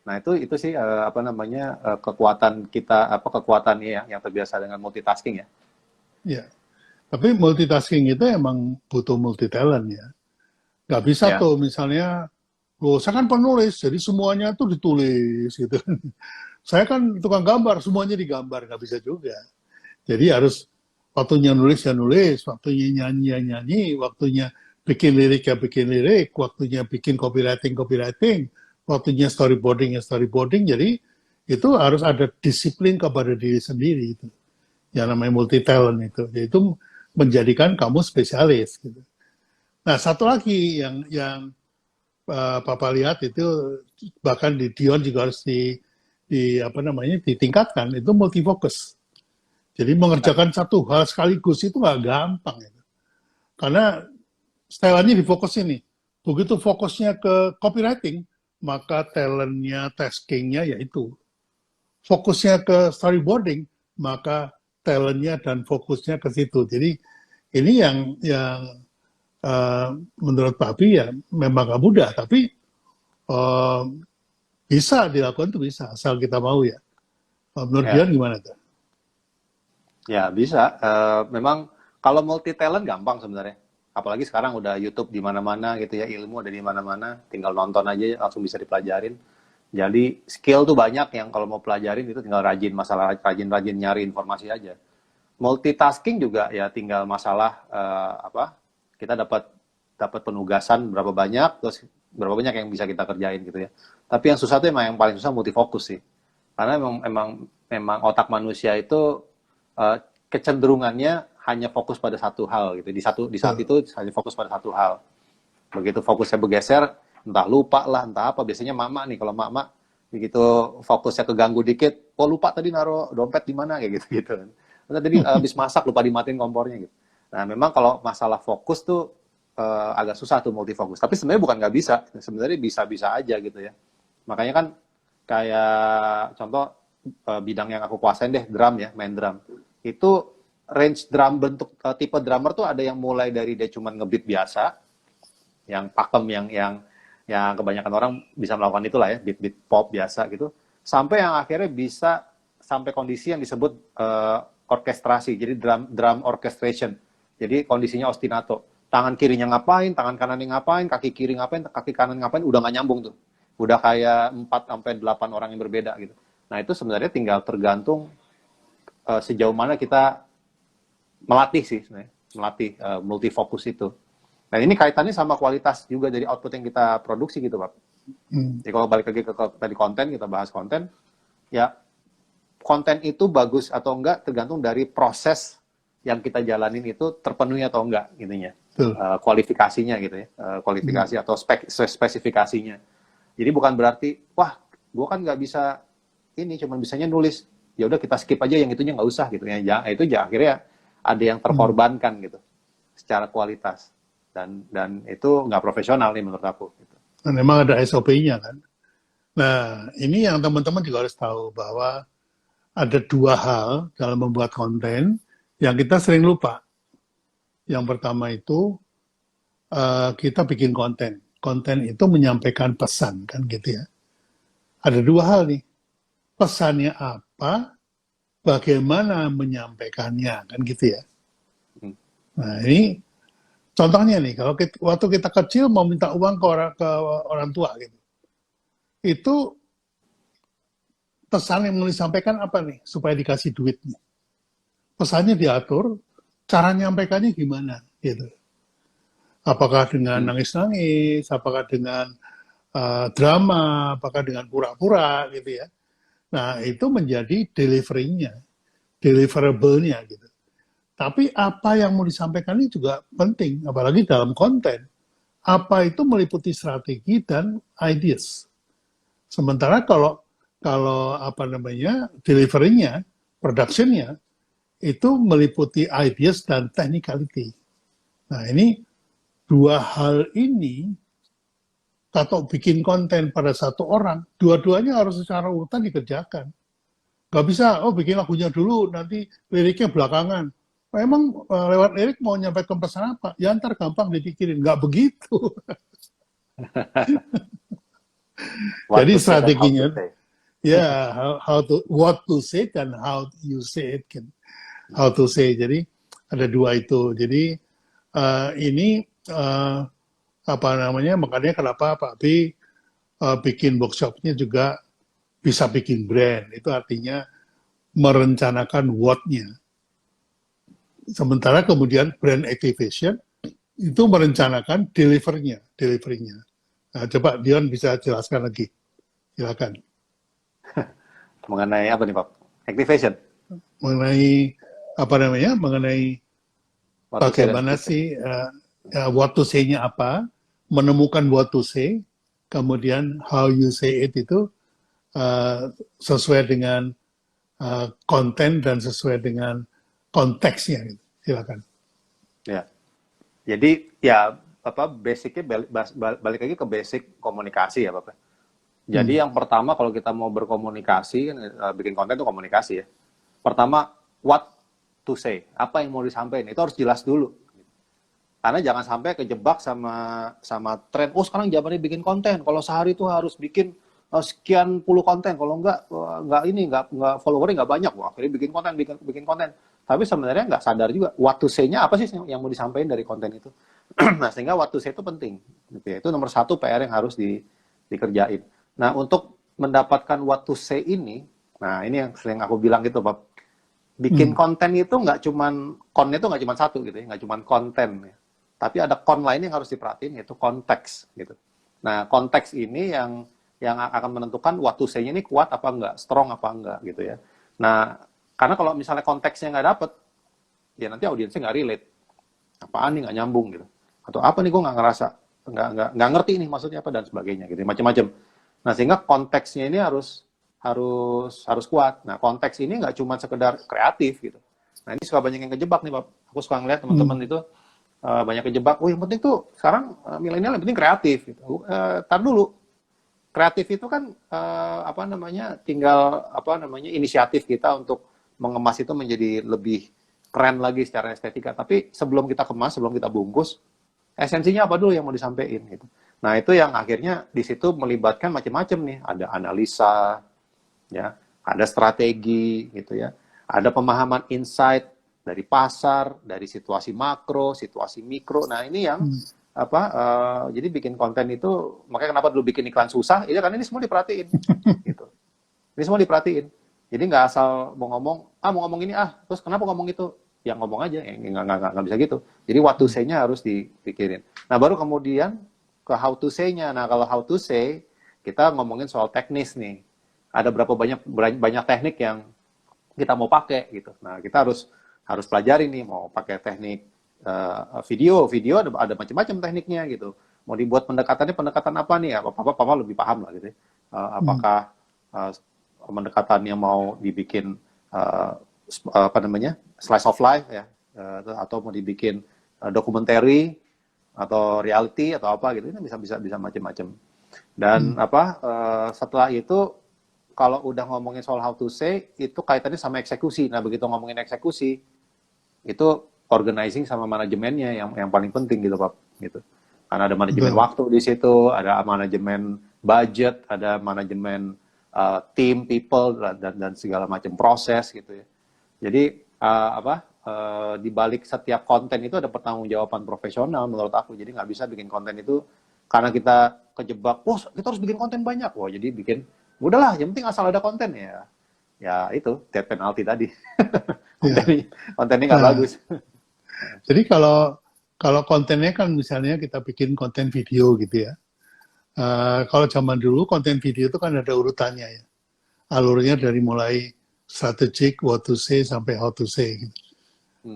Nah itu sih apa namanya kekuatan kita kekuatan ya yang terbiasa dengan multitasking ya. Ya, tapi multitasking itu emang butuh multi talent ya. Nggak bisa Ya, tuh misalnya, oh saya kan penulis, jadi semuanya tuh ditulis gitu. Saya kan tukang gambar, semuanya digambar, nggak bisa juga. Jadi harus waktunya nulis ya nulis, waktunya nyanyi ya nyanyi, waktunya bikin lirik ya bikin lirik, waktunya bikin copywriting, waktunya storyboarding ya storyboarding. Jadi itu harus ada disiplin kepada diri sendiri itu. Yang namanya multi talent itu, yaitu menjadikan kamu spesialis. Gitu. Nah satu lagi yang Papa lihat itu bahkan di Dion juga harus di apa namanya ditingkatkan itu multifokus. Jadi mengerjakan satu hal sekaligus itu nggak gampang. Gitu. Karena setelannya difokus ini. Begitu fokusnya ke copywriting, maka talentnya, taskingnya yaitu. Fokusnya ke storyboarding, maka talentnya dan fokusnya ke situ. Jadi ini yang menurut Papi ya memang gak mudah, tapi uh, bisa dilakukan tuh bisa, asal kita mau ya. Menurut ya, Dion gimana tuh? ya bisa. Memang kalau multi talent gampang sebenarnya. Apalagi sekarang udah YouTube di mana-mana gitu ya, ilmu ada di mana-mana, tinggal nonton aja langsung bisa dipelajarin. Jadi skill tuh banyak yang kalau mau pelajarin itu tinggal rajin, masalah rajin-rajin nyari informasi aja. Multitasking juga ya tinggal masalah kita dapat dapat penugasan berapa banyak, terus berapa banyak yang bisa kita kerjain gitu ya. Tapi yang susah tuh emang yang paling susah multifokus sih. Karena memang otak manusia itu eh, kecenderungannya hanya fokus pada satu hal gitu. Di saat itu hanya fokus pada satu hal. Begitu fokusnya bergeser, entah lupa lah, entah apa. Biasanya mama nih, kalau mama begitu fokusnya keganggu dikit, oh lupa tadi naruh dompet di mana kayak gitu gitu kan. Tadi habis masak lupa dimatiin kompornya gitu. Nah memang kalau masalah fokus tuh agak susah tuh multifokus. Tapi sebenarnya bukan nggak bisa, sebenarnya bisa-bisa aja gitu ya. Makanya kan kayak contoh bidang yang aku kuasain deh, drum ya, main drum. Itu range drum bentuk tipe drummer tuh ada yang mulai dari dia cuman ngebeat biasa, yang pakem yang kebanyakan orang bisa melakukan itulah ya, beat beat pop biasa gitu, sampai yang akhirnya bisa sampai kondisi yang disebut orkestrasi, jadi drum orchestration. Jadi kondisinya ostinato. Tangan kirinya ngapain, tangan kanannya ngapain, kaki kiri ngapain, kaki kanan ngapain, udah nggak nyambung tuh. Udah kayak 4 sampai 8 orang yang berbeda gitu. Nah, itu sebenarnya tinggal tergantung sejauh mana kita melatih sih sebenarnya, melatih multifokus itu. Nah ini kaitannya sama kualitas juga dari output yang kita produksi gitu Pak. Jadi kalau balik lagi ke tadi konten, kita bahas konten, ya konten itu bagus atau enggak tergantung dari proses yang kita jalanin itu terpenuhi atau enggak gitunya. Kualifikasinya gitu ya, kualifikasi atau spesifikasinya. Jadi bukan berarti, wah gue kan nggak bisa ini, cuma bisanya nulis, ya udah kita skip aja yang itunya nggak usah gitu ya. Itu akhirnya ada yang terkorbankan gitu secara kualitas. Dan itu nggak profesional nih menurut aku. Gitu. Dan memang ada SOP-nya kan. Nah, ini yang teman-teman juga harus tahu bahwa ada dua hal dalam membuat konten yang kita sering lupa. Yang pertama itu kita bikin konten. Konten itu menyampaikan pesan kan gitu ya. Ada dua hal nih. Pesannya apa? Bagaimana menyampaikannya kan gitu ya. Nah ini contohnya nih, kalau waktu kita kecil mau minta uang ke orang tua gitu, itu pesan yang mau disampaikan apa nih supaya dikasih duitnya? Pesannya diatur, cara nyampaikannya gimana gitu. Apakah dengan nangis-nangis, apakah dengan drama, apakah dengan pura-pura gitu ya. Nah itu menjadi delivery-nya, deliverable-nya gitu. Tapi apa yang mau disampaikan ini juga penting, apalagi dalam konten. apa itu meliputi strategi dan ideas. Sementara kalau apa namanya delivery-nya, production-nya itu meliputi ideas dan technicality. Nah ini dua hal ini atau bikin konten pada satu orang, dua-duanya harus secara urutan dikerjakan. Gak bisa, oh bikin lagunya dulu, nanti liriknya belakangan. Memang lewat lirik mau nyampaikan pesan apa? Ya ntar gampang dipikirin. Gak begitu. What Jadi to say and how to strateginya, say. ya what to say dan how you say it kan. How to say. Jadi ada dua itu. Jadi ini apa namanya? Makanya kenapa Pak B bikin workshopnya juga bisa bikin brand. Itu artinya merencanakan what-nya. Sementara kemudian brand activation itu merencanakan delivernya. Nah, coba Dion bisa jelaskan lagi. Silakan. Mengenai apa nih Pak? Activation. Mengenai apa namanya? Mengenai What to say dan bagaimana to say. sih what to say-nya apa, menemukan what to say, kemudian how you say it itu sesuai dengan konten dan sesuai dengan konteksnya. Gitu. Silakan. Ya. Jadi ya apa basicnya balik lagi ke basic komunikasi ya Bapak. Jadi yang pertama kalau kita mau berkomunikasi kan bikin konten itu komunikasi ya. Pertama what to say, apa yang mau disampaikan itu harus jelas dulu. Karena jangan sampai kejebak sama tren. Oh sekarang zamannya bikin konten. Kalau sehari itu harus bikin sekian puluh konten. Kalau enggak followernya nggak banyak. Wah, akhirnya bikin konten. Tapi sebenarnya nggak sadar juga what to say-nya apa sih yang mau disampaikan dari konten itu. Nah sehingga what to say itu penting. Gitu ya. Itu nomor satu PR yang harus dikerjain. Nah untuk mendapatkan what to say ini, nah ini yang sering aku bilang gitu Pak. Bikin konten itu nggak cuman konnya itu nggak cuman satu gitu ya, nggak cuman konten ya. Tapi ada kon lain yang harus diperhatiin yaitu konteks gitu. Nah konteks ini yang akan menentukan what to say-nya ini kuat apa enggak, strong apa enggak gitu ya. Nah karena kalau misalnya konteksnya nggak dapet, ya nanti audiensnya nggak relate. Apaan nih nggak nyambung gitu. Atau apa nih gue nggak ngerasa, nggak ngerti nih maksudnya apa dan sebagainya gitu, macam-macam. Nah sehingga konteksnya ini harus kuat. Nah konteks ini nggak cuma sekedar kreatif gitu. Nah ini suka banyak yang kejebak nih Pak. Aku suka ngeliat teman-teman itu banyak kejebak. Oh yang penting tuh sekarang milenial yang penting kreatif gitu. Tar dulu. Kreatif itu kan tinggal inisiatif kita untuk mengemas itu menjadi lebih keren lagi secara estetika. Tapi sebelum kita kemas, sebelum kita bungkus, esensinya apa dulu yang mau disampaikan gitu. Nah itu yang akhirnya di situ melibatkan macam-macam nih. Ada analisa, ya, ada strategi gitu ya, ada pemahaman insight dari pasar, dari situasi makro, situasi mikro. Nah ini yang jadi bikin konten itu, makanya kenapa dulu bikin iklan susah, itu kan ini semua diperhatiin, gitu. Ini semua diperhatiin. Jadi nggak asal mau ngomong ini terus kenapa ngomong itu? Ya ngomong aja, nggak bisa gitu. Jadi what to say-nya harus dipikirin. Nah baru kemudian ke how to say-nya. Nah kalau how to say, kita ngomongin soal teknis nih. Ada berapa banyak teknik yang kita mau pakai gitu. Nah kita harus pelajari nih, mau pakai teknik video ada macam-macam tekniknya gitu. Mau dibuat pendekatan apa nih? Apa lebih paham lah gitu. Apakah pendekatannya mau dibikin slice of life ya, atau mau dibikin documentary atau reality atau apa gitu, ini bisa macam-macam. Dan setelah itu kalau udah ngomongin soal how to say, itu kaitannya sama eksekusi. Nah begitu ngomongin eksekusi, itu organizing sama manajemennya yang paling penting gitu Pak, gitu. Karena ada manajemen waktu di situ, ada manajemen budget, ada manajemen team, people dan segala macam proses gitu ya. Jadi di balik setiap konten itu ada pertanggungjawaban profesional menurut aku. Jadi nggak bisa bikin konten itu karena kita kejebak, kita harus bikin konten banyak. Jadi bikin, udahlah, yang penting asal ada konten ya. Ya itu, dead penalty tadi. Kontennya nggak bagus. Jadi kalau kontennya kan misalnya kita bikin konten video gitu ya. Kalau zaman dulu konten video itu kan ada urutannya ya. Alurnya dari mulai strategic, what to say, sampai how to say. Gitu.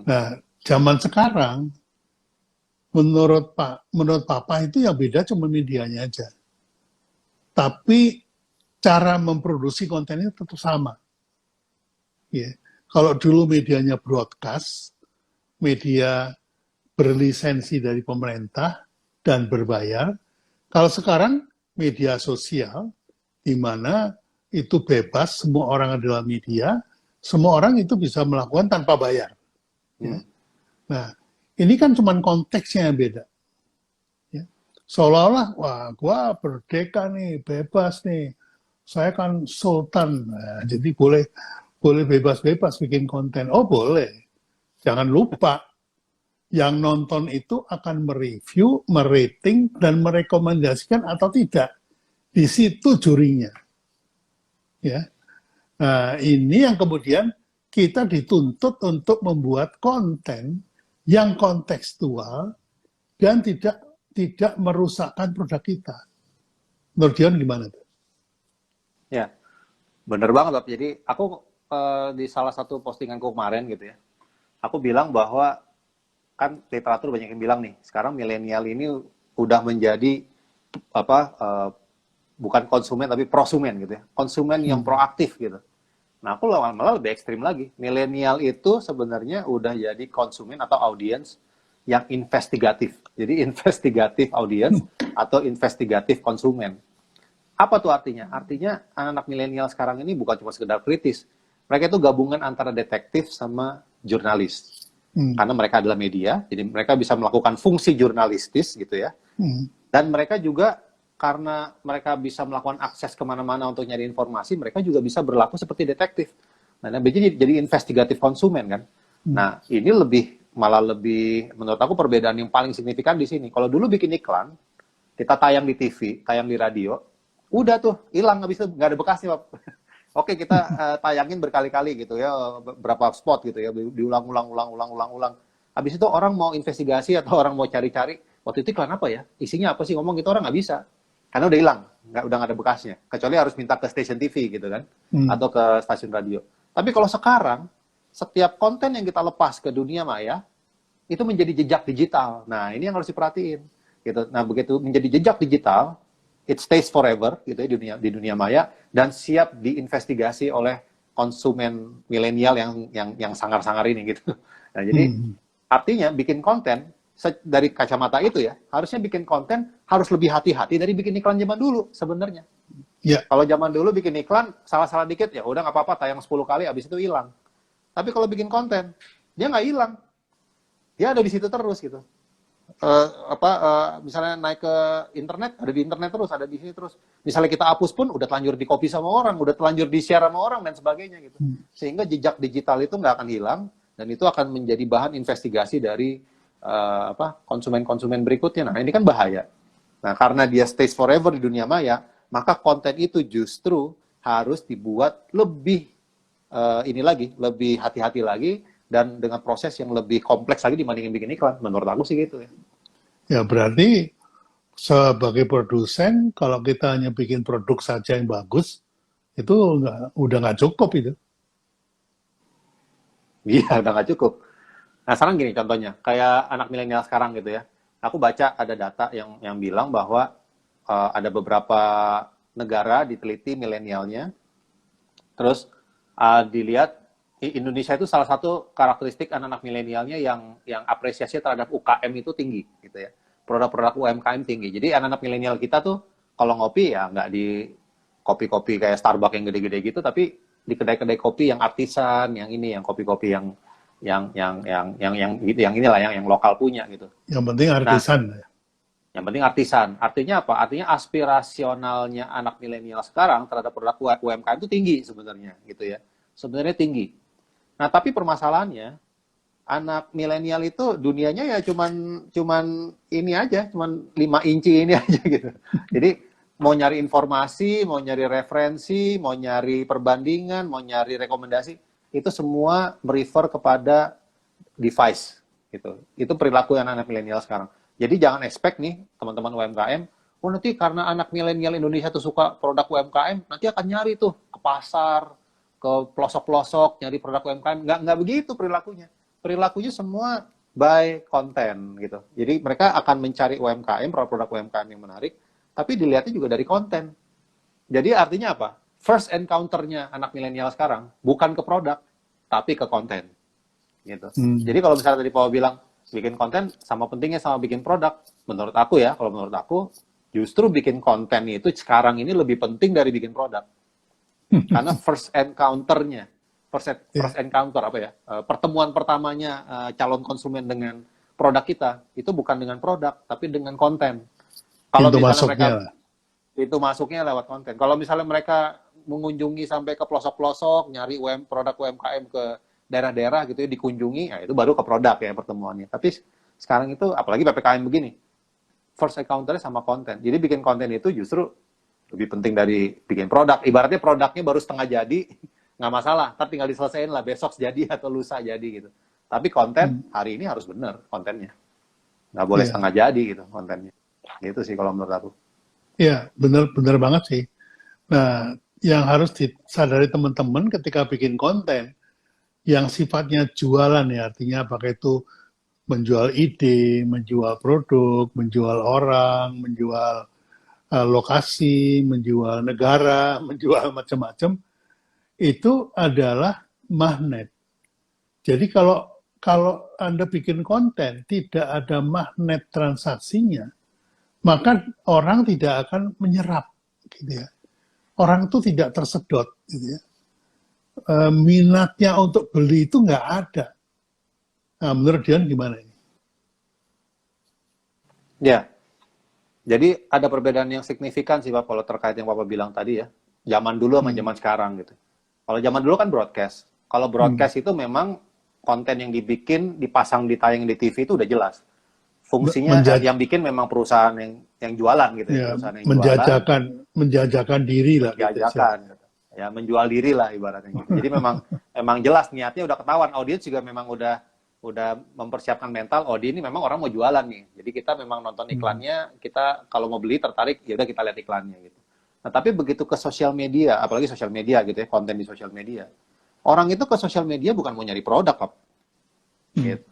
Nah, zaman sekarang menurut Papa itu yang beda cuma medianya aja. Tapi cara memproduksi kontennya tetap sama. Ya. Kalau dulu medianya broadcast, media berlisensi dari pemerintah dan berbayar. Kalau sekarang media sosial, di mana itu bebas, semua orang adalah media, semua orang itu bisa melakukan tanpa bayar. Ya. Nah, ini kan cuma konteksnya yang beda. Ya. Seolah-olah, wah, gua merdeka nih, bebas nih, saya kan sultan, nah, jadi boleh bebas-bebas bikin konten. Oh boleh, jangan lupa yang nonton itu akan mereview, merating, dan merekomendasikan atau tidak. Di situ jurinya. Ya. Nah, ini yang kemudian kita dituntut untuk membuat konten yang kontekstual dan tidak merusakkan produk kita. Menurut Dion gimana tuh? Ya, bener banget, Bob. Jadi aku di salah satu postinganku kemarin gitu ya, aku bilang bahwa kan literatur banyak yang bilang nih, sekarang milenial ini udah menjadi bukan konsumen tapi prosumen gitu ya, konsumen yang proaktif gitu. Nah, aku malah lebih ekstrim lagi. Milenial itu sebenarnya udah jadi konsumen atau audiens yang investigatif. Jadi investigatif audiens atau investigatif konsumen. Apa tuh artinya? Artinya anak-anak milenial sekarang ini bukan cuma sekedar kritis. Mereka itu gabungan antara detektif sama jurnalis. Karena mereka adalah media, jadi mereka bisa melakukan fungsi jurnalistis gitu ya. Dan mereka juga karena mereka bisa melakukan akses kemana-mana untuk nyari informasi, mereka juga bisa berlaku seperti detektif. Nah, jadi investigatif konsumen kan. Nah, ini malah lebih, menurut aku perbedaan yang paling signifikan di sini. Kalau dulu bikin iklan, kita tayang di TV, tayang di radio, udah tuh hilang, habis itu nggak ada bekasnya, Pak. Oke, kita tayangin berkali-kali gitu ya, berapa spot gitu ya, diulang-ulang. Habis itu orang mau investigasi atau orang mau cari-cari, waktu itu iklan apa ya, isinya apa sih, ngomong gitu orang nggak bisa, karena udah hilang, udah nggak ada bekasnya, kecuali harus minta ke stasiun TV gitu kan, atau ke stasiun radio. Tapi kalau sekarang, setiap konten yang kita lepas ke dunia maya, itu menjadi jejak digital. Nah, ini yang harus diperhatiin. Gitu. Nah, begitu menjadi jejak digital, it stays forever gitu ya di dunia maya dan siap diinvestigasi oleh konsumen milenial yang sangar-sangar ini gitu. Nah, jadi artinya bikin konten dari kacamata itu ya, harusnya bikin konten harus lebih hati-hati dari bikin iklan zaman dulu sebenarnya. Yeah. Kalau zaman dulu bikin iklan salah-salah dikit ya udah nggak apa-apa, tayang 10 kali habis itu hilang. Tapi kalau bikin konten dia nggak hilang. Dia ada di situ terus gitu. Misalnya naik ke internet, ada di internet terus, ada di sini terus. Misalnya kita hapus pun udah telanjur di copy sama orang, udah telanjur di share sama orang dan sebagainya gitu. Sehingga jejak digital itu nggak akan hilang dan itu akan menjadi bahan investigasi dari konsumen-konsumen berikutnya. Nah, ini kan bahaya. Nah, karena dia stays forever di dunia maya, maka konten itu justru harus dibuat lebih lebih hati-hati lagi dan dengan proses yang lebih kompleks lagi dibandingin bikin iklan. Menurut aku sih gitu ya. Ya berarti sebagai produsen, kalau kita hanya bikin produk saja yang bagus, itu udah nggak cukup itu. Iya, udah nggak cukup. Nah, sekarang gini contohnya, kayak anak milenial sekarang gitu ya. Aku baca ada data yang bilang bahwa ada beberapa negara diteliti milenialnya, terus dilihat Indonesia itu salah satu karakteristik anak-anak milenialnya yang apresiasi terhadap UKM itu tinggi gitu ya. Produk-produk UMKM tinggi. Jadi anak-anak milenial kita tuh kalau ngopi ya nggak di kopi-kopi kayak Starbucks yang gede-gede gitu, tapi di kedai-kedai kopi yang artisan, yang kopi-kopi yang inilah yang lokal punya gitu. Yang penting artisan. Nah, yang penting artisan. Artinya apa? Artinya aspirasionalnya anak milenial sekarang terhadap produk UMKM itu tinggi sebenarnya gitu ya. Sebenarnya tinggi. Nah, tapi permasalahannya anak milenial itu dunianya ya cuman ini aja, cuman 5 inci ini aja gitu. Jadi mau nyari informasi, mau nyari referensi, mau nyari perbandingan, mau nyari rekomendasi, itu semua merefer kepada device gitu. Itu perilaku anak-anak milenial sekarang. Jadi jangan expect nih teman-teman UMKM, oh nanti karena anak milenial Indonesia tuh suka produk UMKM, nanti akan nyari tuh ke pasar, ke pelosok-pelosok nyari produk UMKM. Nggak begitu perilakunya. Perilakunya semua by konten gitu. Jadi mereka akan mencari UMKM, produk-produk UMKM yang menarik, tapi dilihatnya juga dari konten. Jadi artinya apa? First encounter-nya anak milenial sekarang bukan ke produk, tapi ke konten. Gitu. Jadi kalau misalnya tadi Paul bilang bikin konten sama pentingnya sama bikin produk, menurut aku ya, kalau menurut aku justru bikin konten itu sekarang ini lebih penting dari bikin produk. Karena first encounter-nya, first encounter apa ya, pertemuan pertamanya calon konsumen dengan produk kita itu bukan dengan produk tapi dengan konten. Kalau Pintu misalnya masuknya mereka lah. itu masuknya lewat konten. Kalau misalnya mereka mengunjungi sampai ke pelosok-pelosok, nyari produk UMKM ke daerah-daerah gitu ya, dikunjungi, ya itu baru ke produk ya pertemuannya. Tapi sekarang itu, apalagi PPKM begini, first encounter-nya sama konten. Jadi bikin konten itu justru lebih penting dari bikin produk. Ibaratnya produknya baru setengah jadi, nggak masalah. Ntar tinggal diselesaikan lah, besok jadi atau lusa jadi gitu. Tapi konten, hari ini harus benar kontennya. Nggak boleh Iya. setengah jadi gitu kontennya. Gitu sih kalau menurut aku. Iya, benar banget sih. Nah, yang harus disadari teman-teman ketika bikin konten yang sifatnya jualan ya, artinya apakah itu menjual ide, menjual produk, menjual orang, menjual lokasi, menjual negara, menjual macam-macam, itu adalah magnet. Jadi kalau Anda bikin konten tidak ada magnet transaksinya, maka orang tidak akan menyerap, gitu ya. Orang itu tidak tersedot, gitu ya. Minatnya untuk beli itu nggak ada. Nah, menurut Dian gimana ini? Ya, jadi ada perbedaan yang signifikan sih Pak kalau terkait yang Bapak bilang tadi ya. Zaman dulu sama zaman sekarang gitu. Kalau zaman dulu kan broadcast. Kalau broadcast itu memang konten yang dibikin, dipasang, ditayang di TV itu udah jelas. Fungsinya yang bikin memang perusahaan yang jualan gitu ya, Ya, perusahaan yang jualan, menjajakan diri lah gitu. menjajakan gitu. Ya, menjual diri lah ibaratnya gitu. Jadi memang jelas niatnya udah ketahuan, audiens juga memang udah mempersiapkan mental, oh dia ini memang orang mau jualan nih. Jadi kita memang nonton iklannya, kita kalau mau beli tertarik, ya udah kita lihat iklannya gitu. Nah, tapi begitu ke sosial media, apalagi sosial media gitu ya, konten di sosial media. Orang itu ke sosial media bukan mau nyari produk, Pak. Gitu.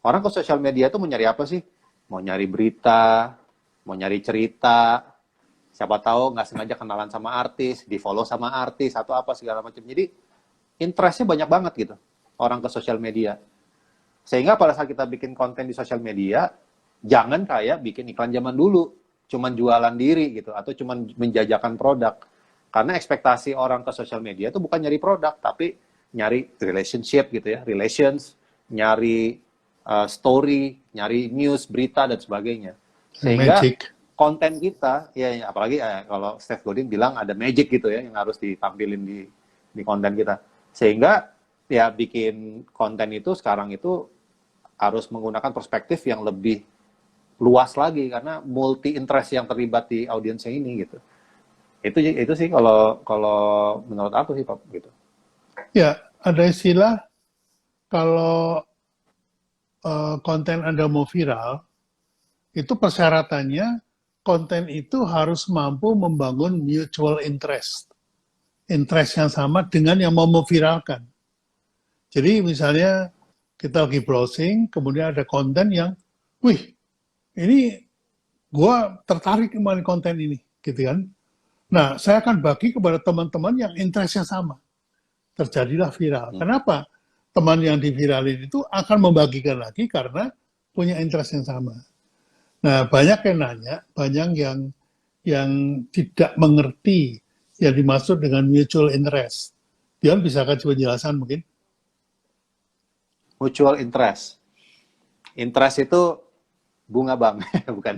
Orang ke sosial media itu mau nyari apa sih? Mau nyari berita, mau nyari cerita, siapa tahu nggak sengaja kenalan sama artis, di-follow sama artis, atau apa segala macam. Jadi, interestnya banyak banget gitu, orang ke sosial media. Sehingga pada saat kita bikin konten di sosial media, jangan kayak bikin iklan zaman dulu, cuman jualan diri gitu, atau cuman menjajakan produk. Karena ekspektasi orang ke sosial media itu bukan nyari produk, tapi nyari relationship gitu ya, relations, nyari story, nyari news, berita, dan sebagainya. Sehingga Magic. konten kita, ya apalagi kalau Steph Godin bilang ada magic gitu ya, yang harus ditampilin di konten kita. Sehingga ya bikin konten itu sekarang itu harus menggunakan perspektif yang lebih luas lagi karena multi interest yang terlibat di audiensnya ini gitu. Itu sih kalau menurut aku sih Pak gitu. Ya, ada istilah kalau konten Anda mau viral, itu persyaratannya konten itu harus mampu membangun mutual interest. Interest yang sama dengan yang mau memviralkan. Jadi misalnya kita lagi browsing, kemudian ada konten yang, wih, ini gue tertarik dengan konten ini, gitu kan. Nah, saya akan bagi kepada teman-teman yang interest yang sama. Terjadilah viral. Kenapa? Teman yang diviralin itu akan membagikan lagi karena punya interest yang sama. Nah, banyak yang nanya, banyak yang tidak mengerti yang dimaksud dengan mutual interest. Dion bisakah coba penjelasan mungkin? Mutual interest. Interest itu bunga bang, bukan?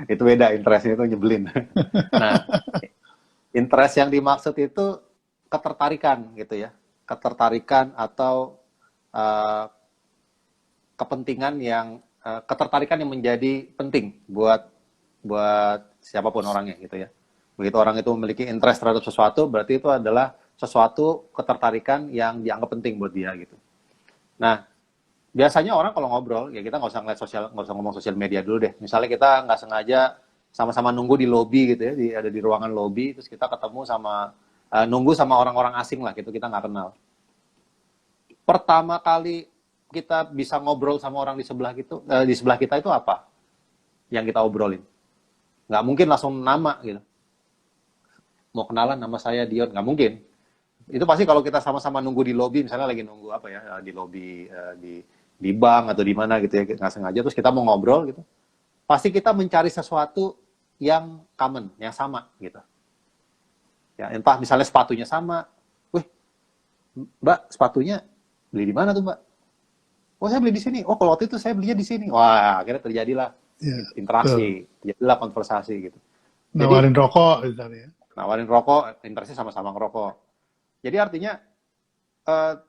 Itu beda, interestnya itu nyebelin. Nah, interest yang dimaksud itu ketertarikan gitu ya, ketertarikan atau kepentingan yang ketertarikan yang menjadi penting buat siapapun orangnya gitu ya. Begitu orang itu memiliki interest terhadap sesuatu, berarti itu adalah sesuatu ketertarikan yang dianggap penting buat dia gitu. Nah, biasanya orang kalau ngobrol, ya kita nggak usah ngomong sosial media dulu deh. Misalnya kita nggak sengaja sama-sama nunggu di lobby gitu ya, ada di ruangan lobby, terus kita ketemu sama nunggu sama orang-orang asing lah gitu, kita nggak kenal. Pertama kali kita bisa ngobrol sama orang di sebelah kita itu apa yang kita obrolin? Nggak mungkin langsung nama gitu. Mau kenalan, nama saya Dion, nggak mungkin. Itu pasti kalau kita sama-sama nunggu di lobi, misalnya lagi nunggu apa ya, di lobi, di bank atau di mana gitu ya, nggak sengaja, terus kita mau ngobrol gitu, pasti kita mencari sesuatu yang common, yang sama gitu. Ya, entah misalnya sepatunya sama, wih, Mbak, sepatunya beli di mana tuh Mbak? Oh, saya beli di sini. Oh, kalau waktu itu saya belinya di sini. Wah, akhirnya terjadilah Ya, interaksi, terjadilah konversasi gitu. Jadi nawarin rokok misalnya. nawarin rokok, interestnya sama-sama ngerokok. Jadi artinya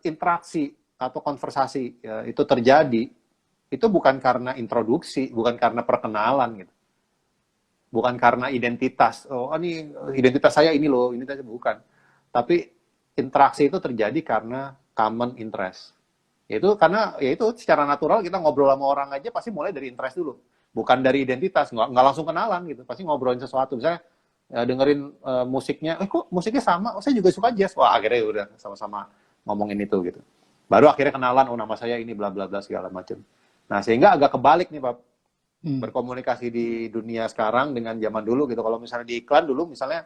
interaksi atau konversasi itu terjadi, itu bukan karena introduksi, bukan karena perkenalan gitu. Bukan karena identitas. Oh, ini identitas saya ini loh, ini bukan. Tapi interaksi itu terjadi karena common interest. Itu karena ya itu secara natural kita ngobrol sama orang aja pasti mulai dari interest dulu. Bukan dari identitas, nggak langsung kenalan gitu. Pasti ngobrolin sesuatu. Misalnya dengerin musiknya, kok musiknya sama? Oh, saya juga suka jazz. Wah, akhirnya udah sama-sama ngomongin itu gitu. Baru akhirnya kenalan, oh nama saya ini bla bla bla segala macam. Nah, sehingga agak kebalik nih, Pak. Berkomunikasi di dunia sekarang dengan zaman dulu gitu. Kalau misalnya di iklan dulu, misalnya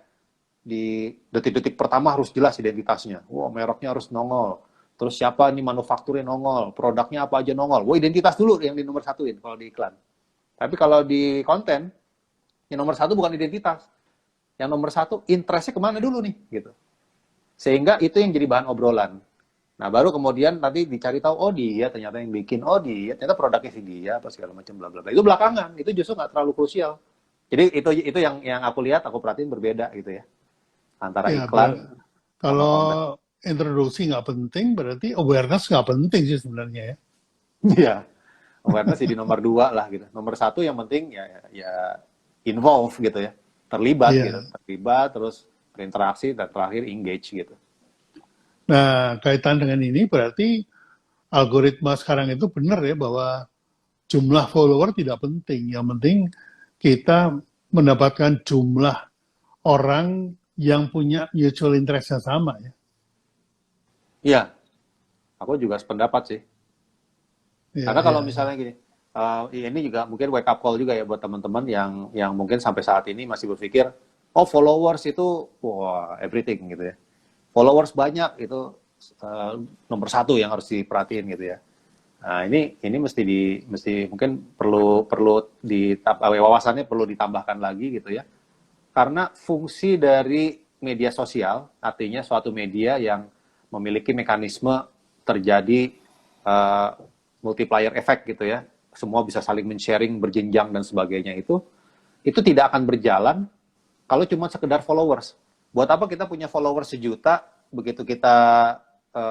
di detik-detik pertama harus jelas identitasnya. Wah, mereknya harus nongol. Terus siapa nih manufakturnya nongol, produknya apa aja nongol. Wah, identitas dulu yang di nomor satuin kalau di iklan. Tapi kalau di konten, yang nomor satu bukan identitas. Yang nomor satu, interestnya kemana dulu nih, gitu. Sehingga itu yang jadi bahan obrolan. Nah, baru kemudian nanti dicari tahu, oh dia ternyata yang bikin, oh dia ternyata produknya si dia, apa segala macam, bla bla bla. Itu belakangan, itu justru nggak terlalu krusial. Jadi itu yang aku lihat, aku perhatiin berbeda gitu ya, antara Ya, iklan sama kalau konten. introduksi nggak penting, berarti awareness nggak penting sih sebenarnya ya. Iya, awareness jadi nomor 2 lah gitu. Nomor 1 yang penting ya involve gitu ya, terlibat Iya. gitu, terlibat terus berinteraksi dan terakhir engage gitu. Nah, kaitan dengan ini berarti algoritma sekarang itu benar ya bahwa jumlah follower tidak penting. Yang penting kita mendapatkan jumlah orang yang punya mutual interest yang sama ya. Iya, aku juga sependapat sih. Ya, Karena kalau ya, misalnya gini, ini juga mungkin wake up call juga ya buat teman-teman yang mungkin sampai saat ini masih berpikir, oh followers itu wah everything gitu ya. Followers banyak itu nomor 1 yang harus diperhatiin gitu ya. Nah, ini mesti mungkin perlu wawasannya perlu ditambahkan lagi gitu ya. Karena fungsi dari media sosial artinya suatu media yang memiliki mekanisme terjadi multiplier effect gitu ya. Semua bisa saling men-sharing, berjenjang dan sebagainya itu tidak akan berjalan kalau cuma sekedar followers. Buat apa kita punya followers 1 juta, begitu kita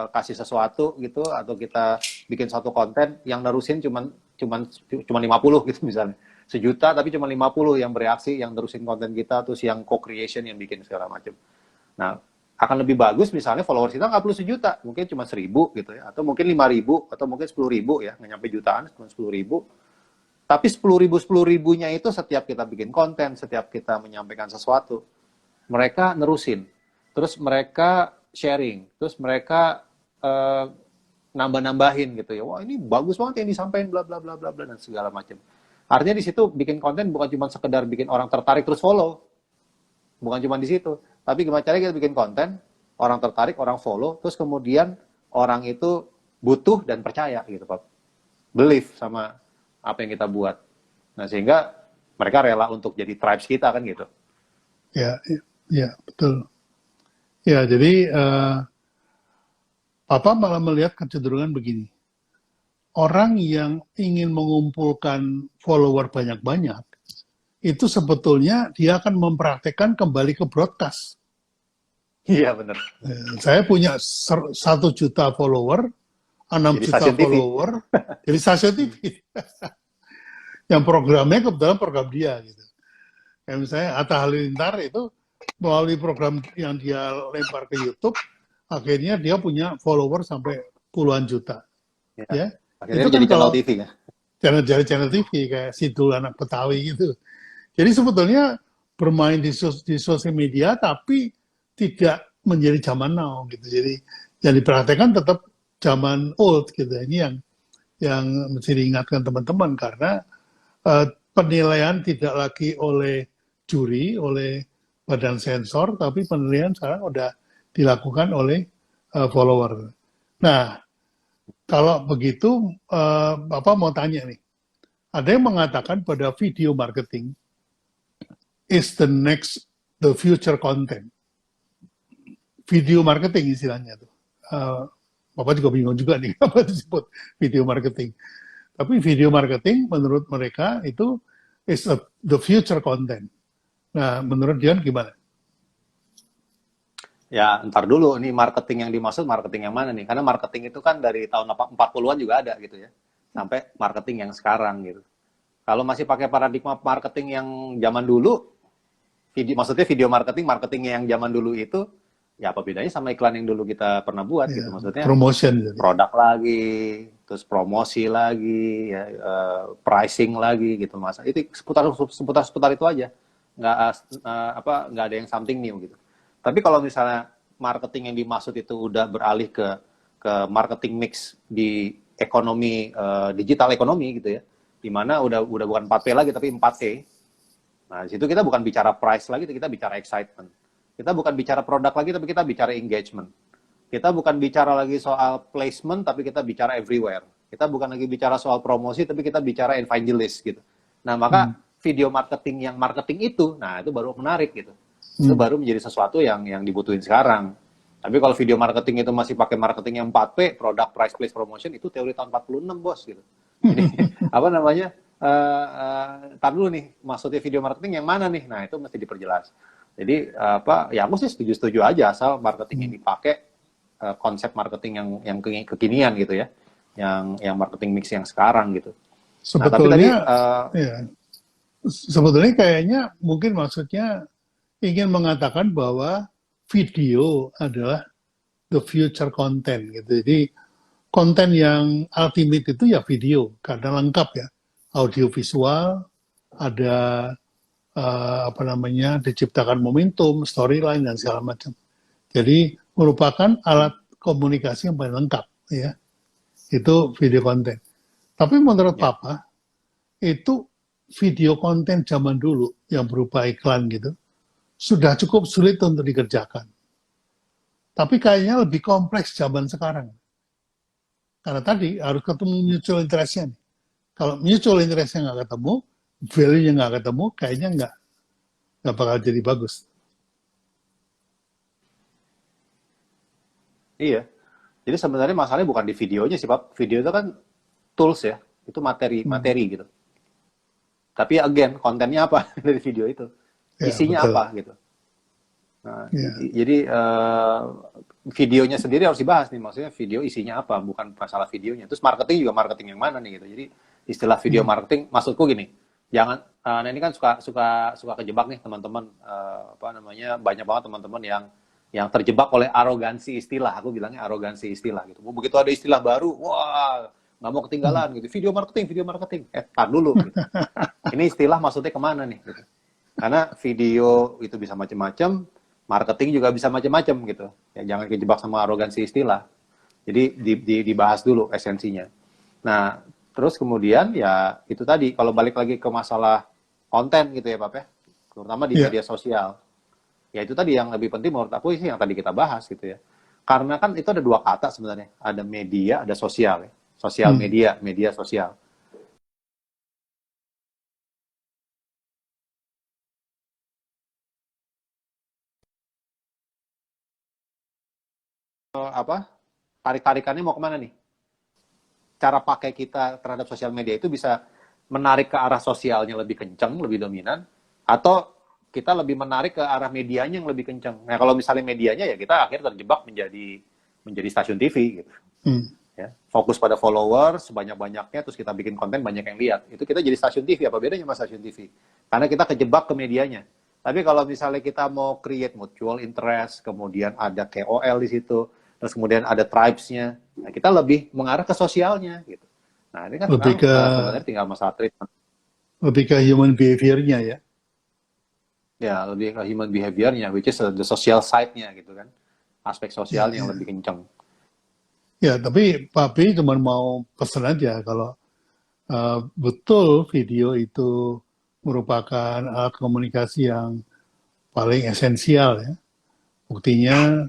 kasih sesuatu gitu atau kita bikin satu konten yang nerusin cuma 50 gitu misalnya. 1 juta tapi cuma 50 yang bereaksi, yang nerusin konten kita, terus yang co-creation yang bikin segala macam. Nah, akan lebih bagus misalnya followers kita nggak perlu 1 juta, mungkin cuma 1.000 gitu ya, atau mungkin 5.000 atau mungkin 10.000 ya, nggak nyampe jutaan, cuma 10.000. Tapi 10.000-10.000-nya itu setiap kita bikin konten, setiap kita menyampaikan sesuatu, mereka nerusin, terus mereka sharing, terus mereka nambah-nambahin gitu ya. Wah, ini bagus banget yang disampaikan bla bla bla bla bla dan segala macam. Artinya di situ bikin konten bukan cuma sekedar bikin orang tertarik terus follow. Bukan cuma di situ. Tapi gimana caranya kita bikin konten, orang tertarik, orang follow, terus kemudian orang itu butuh dan percaya gitu, Pak. Believe sama apa yang kita buat. Nah, sehingga mereka rela untuk jadi tribes kita kan gitu. ya, ya, betul. Ya, jadi Papa malah melihat kecenderungan begini. Orang yang ingin mengumpulkan follower banyak-banyak, itu sebetulnya dia akan mempraktekkan kembali ke broadcast. Iya, benar. Saya punya 1 juta follower, 6 Jadi juta stasiun TV. follower, jadi stasiun TV. Yang programnya kebetulan program dia gitu. Kayak misalnya Atta Halilintar itu melalui program yang dia lempar ke YouTube, akhirnya dia punya follower sampai puluhan juta. Ya. Akhirnya Itu kan jadi channel kalau TV ya. channel TV kayak Sidul anak Betawi gitu. Jadi sebetulnya bermain di sosial media tapi tidak menjadi zaman now gitu. Jadi yang diperhatikan tetap zaman old gitu. Ini yang yang mesti diingatkan teman-teman karena penilaian tidak lagi oleh juri, oleh badan sensor, tapi penilaian sekarang udah dilakukan oleh follower. Nah, kalau begitu, Bapak mau tanya nih, ada yang mengatakan pada video marketing is the future content. Video marketing istilahnya tuh. Bapak juga bingung juga nih apa disebut video marketing. Tapi video marketing menurut mereka itu the future content. Nah, menurut Dion gimana? Ya, ntar dulu, ini marketing yang dimaksud marketing yang mana nih? Karena marketing itu kan dari tahun 40-an juga ada gitu ya. Sampai marketing yang sekarang gitu. Kalau masih pakai paradigma marketing yang zaman dulu, maksudnya video marketing, marketing yang zaman dulu itu, ya apa bedanya sama iklan yang dulu kita pernah buat gitu. Ya, Maksudnya promotion. Jadi. produk lagi, terus promosi lagi, ya, pricing lagi gitu. Masa itu seputar itu aja. Nggak ada yang something new gitu. Tapi kalau misalnya marketing yang dimaksud itu udah beralih ke marketing mix di ekonomi, digital ekonomi gitu ya, di mana udah bukan 4P lagi tapi 4E. Nah, di situ kita bukan bicara price lagi, kita bicara excitement. Kita bukan bicara produk lagi, tapi kita bicara engagement. Kita bukan bicara lagi soal placement, tapi kita bicara everywhere. Kita bukan lagi bicara soal promosi, tapi kita bicara evangelist gitu. Nah, maka video marketing yang marketing itu, nah itu baru menarik gitu. Itu baru menjadi sesuatu yang dibutuhin sekarang. Tapi kalau video marketing itu masih pakai marketing yang 4P, product, price, place, promotion, itu teori tahun 46, bos gitu. Jadi, apa namanya, tar dulu nih, maksudnya video marketing yang mana nih? Nah, itu mesti diperjelas. Jadi, ya aku sih setuju-setuju aja, asal marketing yang dipakai, konsep marketing yang kekinian gitu ya. Yang marketing mix yang sekarang gitu. Sebetulnya, nah, tapi tadi, ya, sebetulnya kayaknya mungkin maksudnya ingin mengatakan bahwa video adalah the future content gitu. Jadi konten yang ultimate itu ya video karena lengkap ya, audio visual, ada diciptakan momentum, storyline dan segala macam. Jadi merupakan alat komunikasi yang paling lengkap ya. Itu video konten. Tapi menurut Papa itu video konten zaman dulu yang berupa iklan gitu sudah cukup sulit untuk dikerjakan. Tapi kayaknya lebih kompleks zaman sekarang. Karena tadi harus ketemu mutual interest-nya. Kalau mutual interest-nya nggak ketemu, value-nya nggak ketemu, kayaknya nggak bakal jadi bagus. Iya. Jadi sebenarnya masalahnya bukan di videonya sih, Pak. Video itu kan tools ya. Itu materi gitu. Tapi again, kontennya apa dari video itu? Isinya betul. apa gitu. Nah, jadi videonya sendiri harus dibahas nih, maksudnya video isinya apa, bukan masalah videonya. Terus marketing juga marketing yang mana nih gitu. Jadi istilah video marketing, maksudku gini, jangan, nah ini kan suka kejebak nih teman-teman, banyak banget teman-teman yang terjebak oleh arogansi istilah. Aku bilangnya arogansi istilah gitu. Begitu ada istilah baru, wah nggak mau ketinggalan gitu. Video marketing. Tar dulu gitu. Ini istilah maksudnya kemana nih gitu. Karena video itu bisa macam-macam, marketing juga bisa macam-macam gitu. Ya jangan kejebak sama arogansi istilah. Jadi dibahas dulu esensinya. Nah, terus kemudian ya itu tadi, kalau balik lagi ke masalah konten gitu ya Pak ya, terutama di media sosial. Ya itu tadi yang lebih penting menurut aku sih yang tadi kita bahas gitu ya. Karena kan itu ada dua kata sebenarnya, ada media, ada sosial ya. Sosial media, media sosial. Tarik-tarikannya mau kemana nih? Cara pakai kita terhadap sosial media itu bisa menarik ke arah sosialnya lebih kencang, lebih dominan, atau kita lebih menarik ke arah medianya yang lebih kencang. Nah, kalau misalnya medianya ya kita akhirnya terjebak menjadi stasiun TV gitu. Ya, fokus pada follower sebanyak-banyaknya, terus kita bikin konten banyak yang lihat. Itu kita jadi stasiun TV, apa bedanya sama stasiun TV? Karena kita kejebak ke medianya. Tapi kalau misalnya kita mau create mutual interest, kemudian ada KOL di situ, terus kemudian ada tribes-nya, nah kita lebih mengarah ke sosialnya gitu. Nah, ini kan sebenarnya tinggal masalah treatment. Lebih ke human behavior-nya ya. Ya, lebih ke human behavior-nya, which is the social side-nya gitu kan. Aspek sosialnya yang lebih kencang. Ya, tapi Papi cuma mau pesan aja kalau betul video itu merupakan alat komunikasi yang paling esensial ya. Buktinya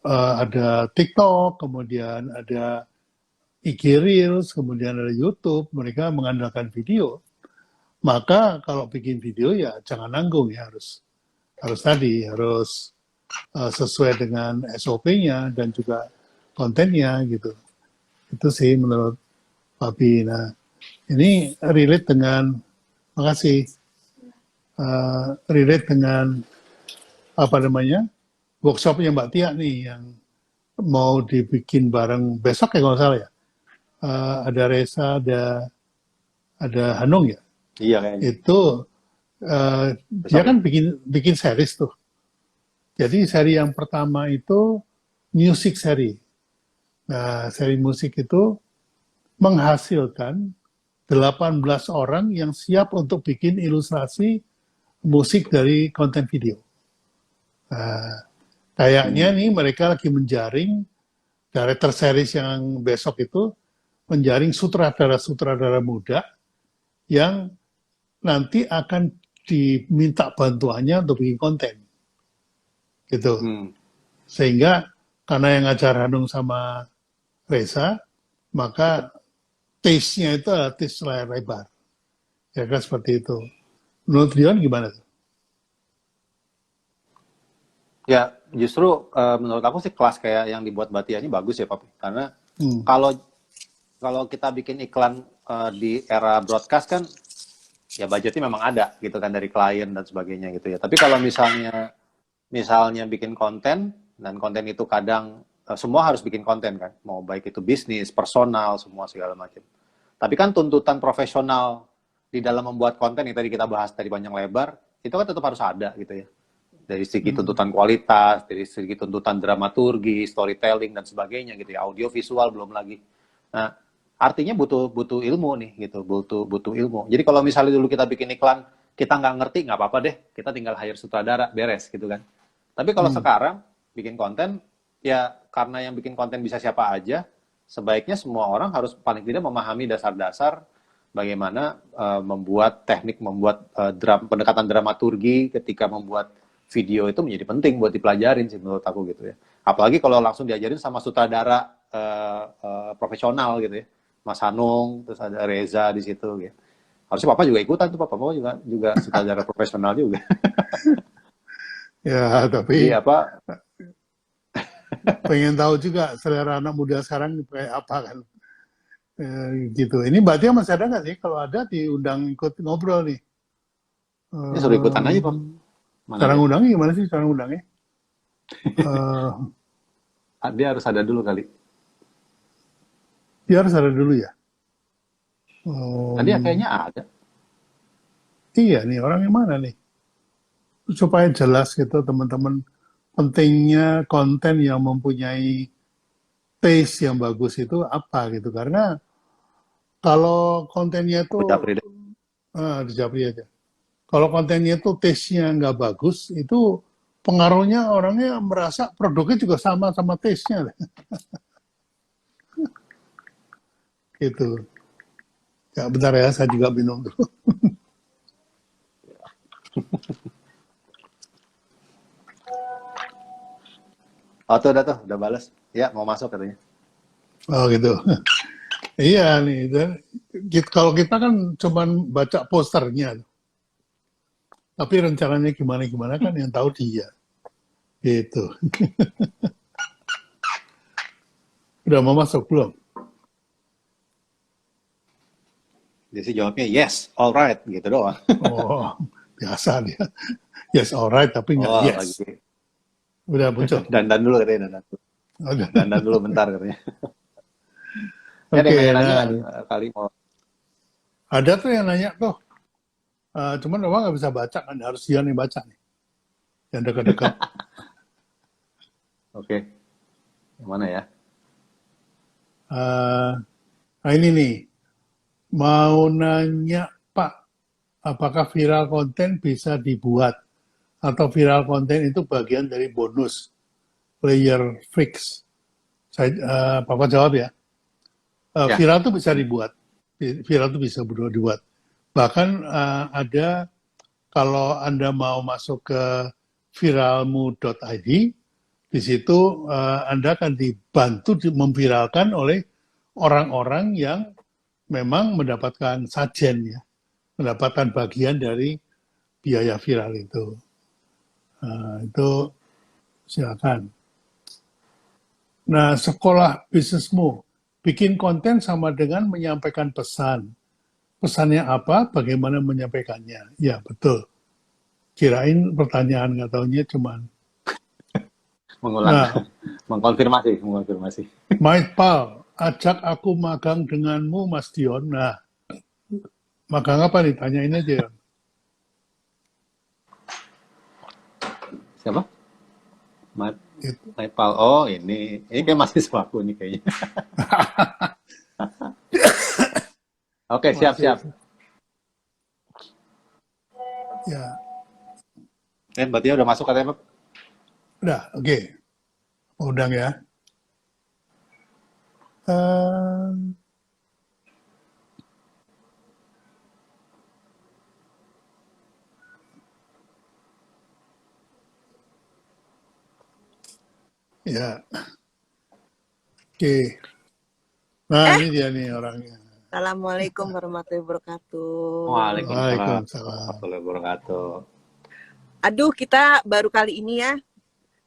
ada TikTok, kemudian ada IG Reels, kemudian ada YouTube, mereka mengandalkan video. Maka kalau bikin video ya jangan nanggung ya, harus sesuai dengan SOP-nya dan juga kontennya gitu. Itu sih menurut Papi. Nah, ini relate dengan, makasih, relate dengan apa namanya, workshopnya Mbak Tia nih yang mau dibikin bareng besok ya kalau nggak salah ya. Ada Reza, ada Hanung ya. Iya kayaknya. Itu dia Besok ya. kan bikin series tuh. Jadi seri yang pertama itu music seri. Nah, seri musik itu menghasilkan 18 orang yang siap untuk bikin ilustrasi musik dari konten video. Nah, kayaknya nih mereka lagi menjaring director series yang besok itu menjaring sutradara-sutradara muda yang nanti akan diminta bantuannya untuk bikin konten. Gitu. Sehingga karena yang ngajar Hanung sama Reza, maka taste-nya itu adalah taste layar lebar. Ya kan seperti itu. Menurut Dion gimana tuh? Ya, justru menurut aku sih kelas kayak yang dibuat Batia ini bagus ya, Papi. Karena kalau kita bikin iklan di era broadcast kan, ya budgetnya memang ada gitu kan dari klien dan sebagainya gitu ya. Tapi kalau misalnya bikin konten, dan konten itu kadang semua harus bikin konten kan, mau baik itu bisnis, personal, semua segala macam. Tapi kan tuntutan profesional di dalam membuat konten yang tadi kita bahas tadi panjang lebar, itu kan tetap harus ada gitu ya. Dari segi tuntutan kualitas, dari segi tuntutan dramaturgi, storytelling dan sebagainya gitu ya, audio visual belum lagi. Nah, artinya butuh ilmu nih gitu, butuh ilmu. Jadi kalau misalnya dulu kita bikin iklan, kita nggak ngerti, nggak apa-apa deh, kita tinggal hire sutradara, beres gitu kan. Tapi kalau sekarang bikin konten, ya karena yang bikin konten bisa siapa aja, sebaiknya semua orang harus paling tidak memahami dasar-dasar bagaimana membuat teknik, membuat pendekatan dramaturgi ketika membuat video itu menjadi penting buat dipelajarin sih menurut aku gitu ya. Apalagi kalau langsung diajarin sama sutradara profesional gitu ya. Mas Hanung, terus ada Reza di situ gitu. Harusnya Papa juga ikutan tuh, Papa juga sutradara profesional juga. Ya, tapi Jadi apa? pengen tahu juga selera anak muda sekarang kayak apa kan. Gitu. Ini Mbak Tia masih ada nggak sih? Kalau ada diundang ikut ngobrol nih. Ini suruh ikutan aja, Pak. Cara ngundangnya gimana sih cara ngundangnya? Dia harus ada dulu kali. Dia harus ada dulu ya? Tadi ya kayaknya ada. Iya nih, orang yang mana nih? Supaya jelas gitu teman-teman, pentingnya konten yang mempunyai taste yang bagus itu apa gitu. Karena kalau kontennya itu, di Japri aja. Kalau kontennya itu taste-nya nggak bagus, itu pengaruhnya orangnya merasa produknya juga sama taste-nya. Gitu. Ya bentar ya, saya juga minum dulu. Oh tuh udah balas. Ya mau masuk katanya. Oh gitu. Iya nih, kalau kita kan cuman baca posternya. Tapi rencananya gimana kan yang tahu dia. Gitu. Udah mau masuk belum? Dia sih jawabnya yes, alright gitu doang. Oh, biasa dia. Yes, alright, tapi nggak yes. Lagi. Udah muncul. Dandan dulu katanya, dandan dulu bentar katanya. Oke, nanya kali mau. Ada tuh yang nanya tuh. Cuman memang nggak bisa baca kan, harus dia nih baca nih. Yang dekat-dekat. Oke. Yang mana ya? Nah ini nih. Mau nanya Pak, apakah viral konten bisa dibuat? Atau viral konten itu bagian dari bonus player fix Papa jawab ya. Ya. Viral tuh bisa dibuat. Viral tuh bisa dibuat. Bahkan ada, kalau Anda mau masuk ke viralmu.id, di situ Anda akan dibantu memviralkan oleh orang-orang yang memang mendapatkan sajen ya, mendapatkan bagian dari biaya viral itu. Itu silakan. Nah, sekolah bisnismu, bikin konten sama dengan menyampaikan pesan. Pesannya apa? Bagaimana menyampaikannya? Ya, betul. Kirain pertanyaan nggak taunya cuman. Mengulang, Nah, mengkonfirmasi. Mike Pal, ajak aku magang denganmu, Mas Dion. Nah, magang apa nih? Tanyain aja ya. Siapa? Mat Gitu. Nepal. Oh, ini kayak mahasiswa aku nih kayaknya. Oke, Masih, siap. ya. Berarti udah masuk katanya, Pak? Udah, oke. Undang ya. Ehm, ya, oke. Nah, Eh, ini dia nih orangnya. Assalamualaikum warahmatullahi wabarakatuh. Waalaikumsalam Waalaikumsalam. warahmatullahi wabarakatuh. Aduh, kita baru kali ini ya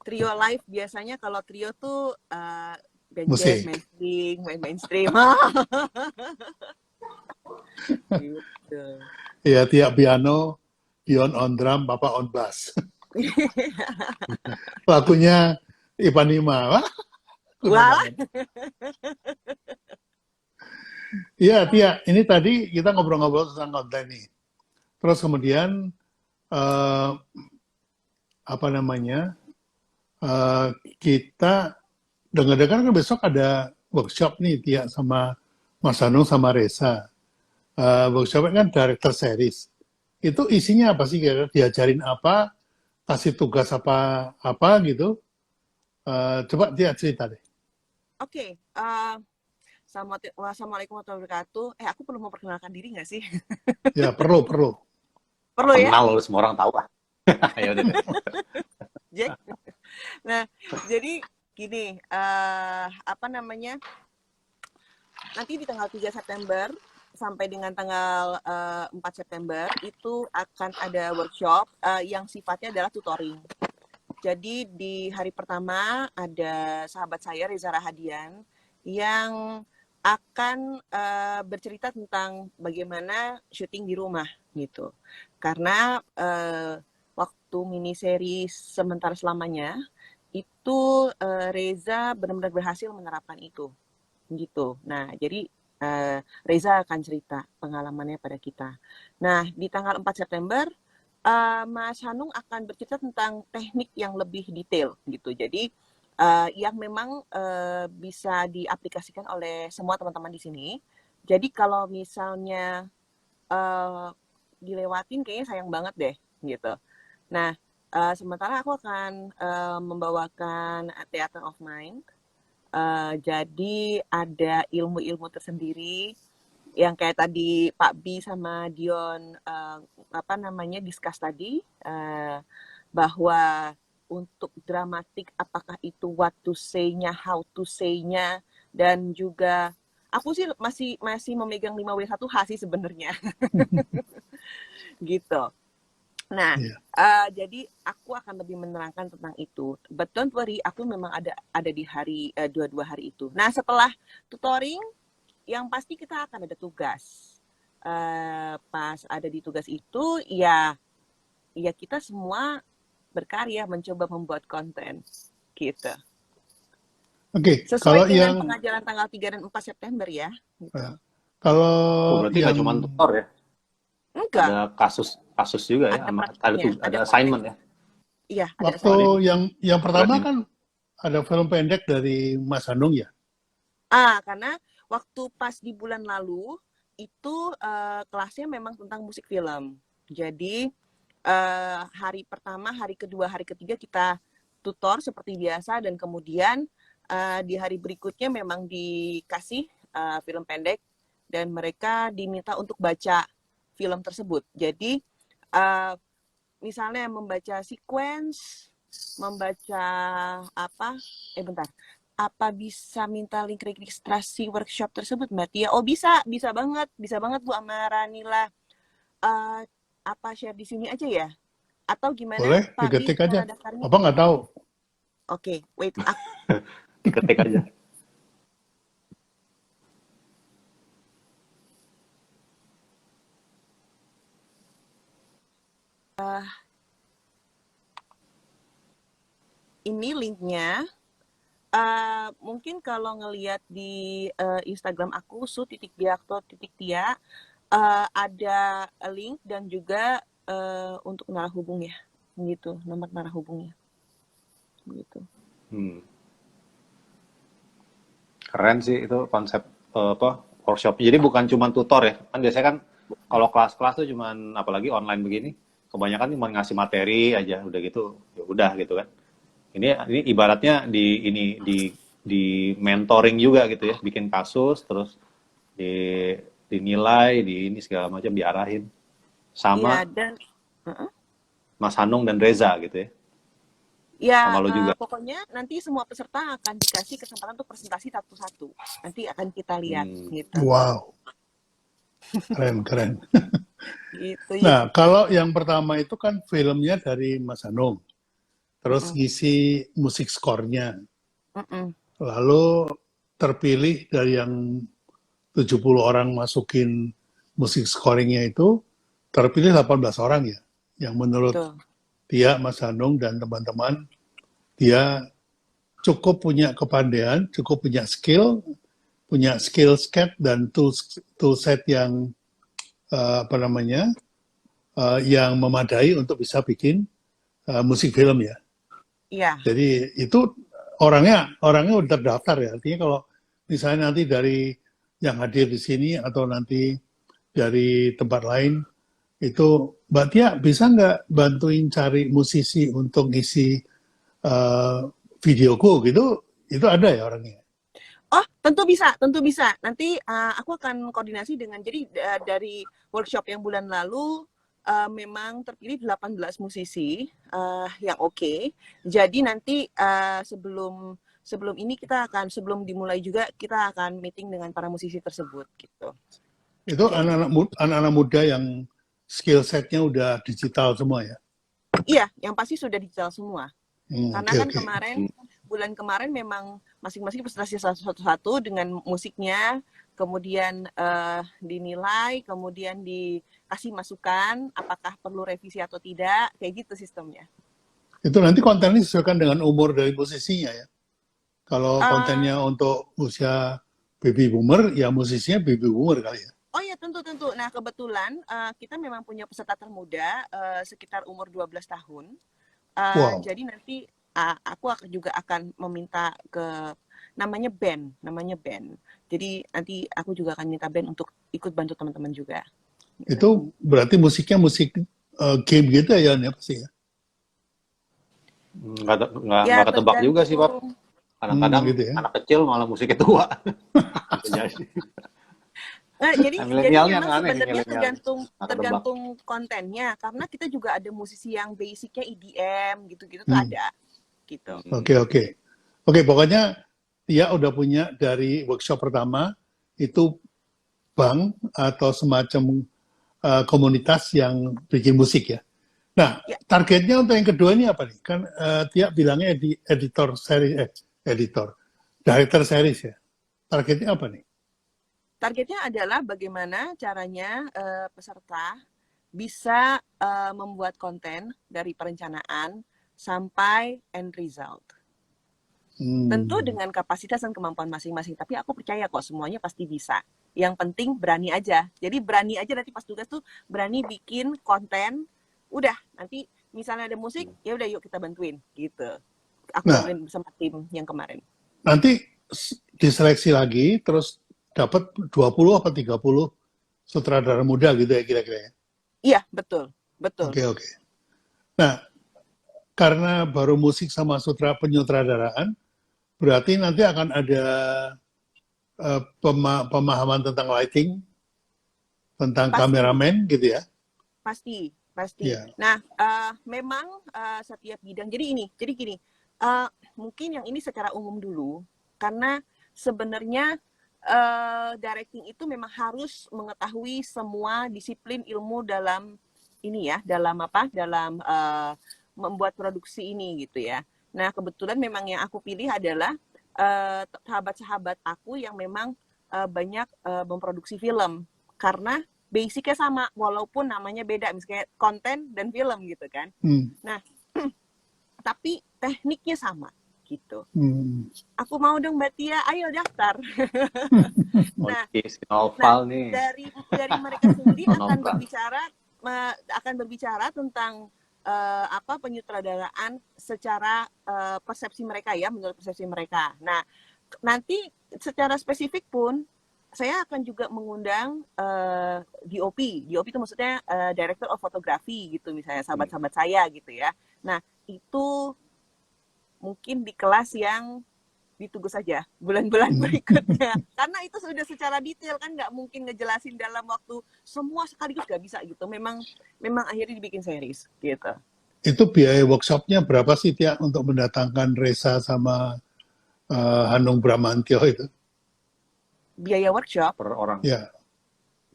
trio live. Biasanya kalau trio tuh band jazz, Musik. mainstream. Gitu. Ya, Tia piano, Dion on drum, Papa on bass. Lagunya Ipanima. Wah, kuno Wah, banget. Iya, Tia, ini tadi kita ngobrol-ngobrol tentang konten nih. Terus kemudian, eh, apa namanya, eh, kita dengar-dengar kan besok ada workshop nih, Tia, sama Mas Anung sama Reza. Workshopnya kan director series. Itu isinya apa sih? Kira-kira diajarin apa? Kasih tugas apa gitu? Coba Tia cerita deh. oke. Assalamualaikum warahmatullahi wabarakatuh. Aku perlu memperkenalkan diri nggak sih? Ya, perlu. Perlu ya? Kenal lo, semua orang tahu lah. Ya udah deh. Jack. Nah, jadi gini, apa namanya? Nanti di tanggal 3 September sampai dengan tanggal 4 September itu akan ada workshop yang sifatnya adalah tutoring. Jadi di hari pertama ada sahabat saya Reza Rahadian yang akan bercerita tentang bagaimana syuting di rumah gitu. Karena waktu mini series Sementara Selamanya itu Reza benar-benar berhasil menerapkan itu gitu. Nah, jadi Reza akan cerita pengalamannya pada kita. Nah, di tanggal 4 September Mas Hanung akan bercerita tentang teknik yang lebih detail gitu. Jadi yang memang bisa diaplikasikan oleh semua teman-teman di sini. Jadi kalau misalnya dilewatin kayaknya sayang banget deh gitu. Nah, sementara aku akan membawakan Theater of Mind. Jadi ada ilmu-ilmu tersendiri yang kayak tadi Pak B sama Dion discuss tadi bahwa untuk dramatik apakah itu what to say-nya, how to say-nya, dan juga aku sih masih memegang 5W1H sih sebenarnya gitu. Nah, Iya. jadi aku akan lebih menerangkan tentang itu. But don't worry, aku memang ada di hari dua hari itu. Nah, setelah tutoring, yang pasti kita akan ada tugas. Pas ada di tugas itu, ya kita semua berkarya mencoba membuat konten gitu. Oke, Sesuai kalau dengan yang pengajaran tanggal 3 dan 4 September ya. Gitu. kalau Berarti nggak yang cuma tutor ya? Enggak, Ada kasus juga ya, ada sama prakteknya, ada ada assignment praktek. ya. Iya, ada waktu Soalnya yang pertama berat ini. kan ada film pendek dari Mas Anung ya. Karena waktu pas di bulan lalu itu kelasnya memang tentang musik film. Jadi hari pertama, hari kedua, hari ketiga kita tutor seperti biasa dan kemudian di hari berikutnya memang dikasih film pendek dan mereka diminta untuk baca film tersebut. Jadi misalnya membaca sequence, membaca apa? Bentar. Apa bisa minta link registrasi workshop tersebut, Mbak Tia? Oh bisa banget Bu sama Ranila. Apa share di sini aja ya? Atau gimana, Boleh, Fahri, diketik aja. cara daftarnya? Apa nggak tahu? Oke, wait. Diketik aja. Ini linknya. Mungkin kalau ngelihat di Instagram aku su.biakto.tia ada link dan juga untuk narahubung ya, gitu, nomor narahubungnya, gitu. Keren sih itu konsep workshop. Jadi bukan cuma tutor ya. Kan biasanya kan kalau kelas-kelas tuh cuman apalagi online begini, kebanyakan cuma ngasih materi aja udah gitu. Ya udah gitu kan. Ini ibaratnya di mentoring juga gitu ya, bikin kasus terus dinilai, ini segala macam diarahin sama Iya, dan Mas Hanung dan Reza gitu ya. ya Sama lo juga. pokoknya nanti semua peserta akan dikasih kesempatan untuk presentasi satu-satu. Nanti akan kita lihat gitu. Wow, keren. Gitu ya. Nah, kalau yang pertama itu kan filmnya dari Mas Hanung, terus ngisi musik skornya, lalu terpilih dari yang 70 orang masukin musik scoringnya itu, terpilih 18 orang ya, yang menurut Betul. dia, Mas Hanung dan teman-teman, dia cukup punya kepandaian, cukup punya skill set dan tool set yang yang memadai untuk bisa bikin musik film ya. Iya. Jadi itu orangnya udah terdaftar ya. Artinya kalau misalnya nanti dari yang hadir di sini atau nanti dari tempat lain, itu Mbak Tia bisa nggak bantuin cari musisi untuk ngisi videoku gitu? Itu ada ya orangnya? Oh, tentu bisa. Nanti aku akan koordinasi dengan, jadi dari workshop yang bulan lalu memang terpilih 18 musisi yang oke. Jadi nanti sebelum ini sebelum dimulai juga kita akan meeting dengan para musisi tersebut gitu. Itu anak-anak muda yang skill setnya udah digital semua ya? Iya, yang pasti sudah digital semua. Karena kan Okay. bulan kemarin memang masing-masing presentasi satu-satu dengan musiknya, kemudian dinilai, kemudian dikasih masukan apakah perlu revisi atau tidak, kayak gitu sistemnya. Itu nanti kontennya disesuaikan dengan umur dari posisinya ya? Kalau kontennya untuk usia baby boomer, ya musisinya baby boomer kali ya? Oh ya, tentu. Nah, kebetulan kita memang punya peserta termuda sekitar umur 12 tahun. Wow. Jadi nanti aku juga akan meminta ke namanya band. Jadi nanti aku juga akan minta band untuk ikut bantu teman-teman juga. Itu berarti musiknya musik game gitu ya pasti ya? Nggak ketebak juga sih Pak. Kadang-kadang gitu ya? anak kecil malah musiknya tua. Jadi memang aneh, sebenarnya tergantung kontennya, karena kita juga ada musisi yang basicnya EDM gitu-gitu tuh ada gitu. Oke, pokoknya dia udah punya dari workshop pertama itu bank atau semacam komunitas yang bikin musik ya. Nah, targetnya untuk yang kedua ini apa nih? Kan Tia bilangnya director series ya. Targetnya apa nih? Targetnya adalah bagaimana caranya peserta bisa membuat konten dari perencanaan sampai end result. Tentu dengan kapasitas dan kemampuan masing-masing, tapi aku percaya kok semuanya pasti bisa. Yang penting berani aja. Jadi berani aja nanti pas tugas tuh berani bikin konten. Udah, nanti misalnya ada musik, ya udah yuk kita bantuin gitu. Aku bantuin bersama tim yang kemarin. Nanti diseleksi lagi terus dapat 20 atau 30 sutradara muda gitu ya kira-kira ya? Iya, betul. Oke. Nah, karena baru musik sama penyutradaraan, berarti nanti akan ada pemahaman tentang lighting, tentang Pasti, kameramen gitu ya. pasti, pasti. Ya. Nah, memang setiap bidang. Jadi gini, mungkin yang ini secara umum dulu, karena sebenarnya directing itu memang harus mengetahui semua disiplin ilmu dalam ini ya, dalam membuat produksi ini gitu ya. Nah, kebetulan memang yang aku pilih adalah sahabat-sahabat aku yang memang banyak memproduksi film, karena basicnya sama walaupun namanya beda, misalnya konten dan film gitu kan. Nah, tapi tekniknya sama gitu. Aku mau dong Mbak Tia, ayo daftar. Nah, nih. dari mereka sendiri akan berbicara tentang penyutradaraan secara persepsi mereka ya, menurut persepsi mereka. Nah, nanti secara spesifik pun saya akan juga mengundang DOP. DOP itu maksudnya Director of Photography gitu, misalnya sahabat-sahabat saya gitu ya. Nah, itu mungkin di kelas yang ditunggu saja bulan-bulan berikutnya. Karena itu sudah secara detail kan, nggak mungkin ngejelasin dalam waktu semua sekaligus, nggak bisa gitu. Memang akhirnya dibikin series gitu. Itu biaya workshopnya berapa sih Tia untuk mendatangkan Reza sama Hanung Bramantyo itu? Biaya workshop? Per orang. Ya.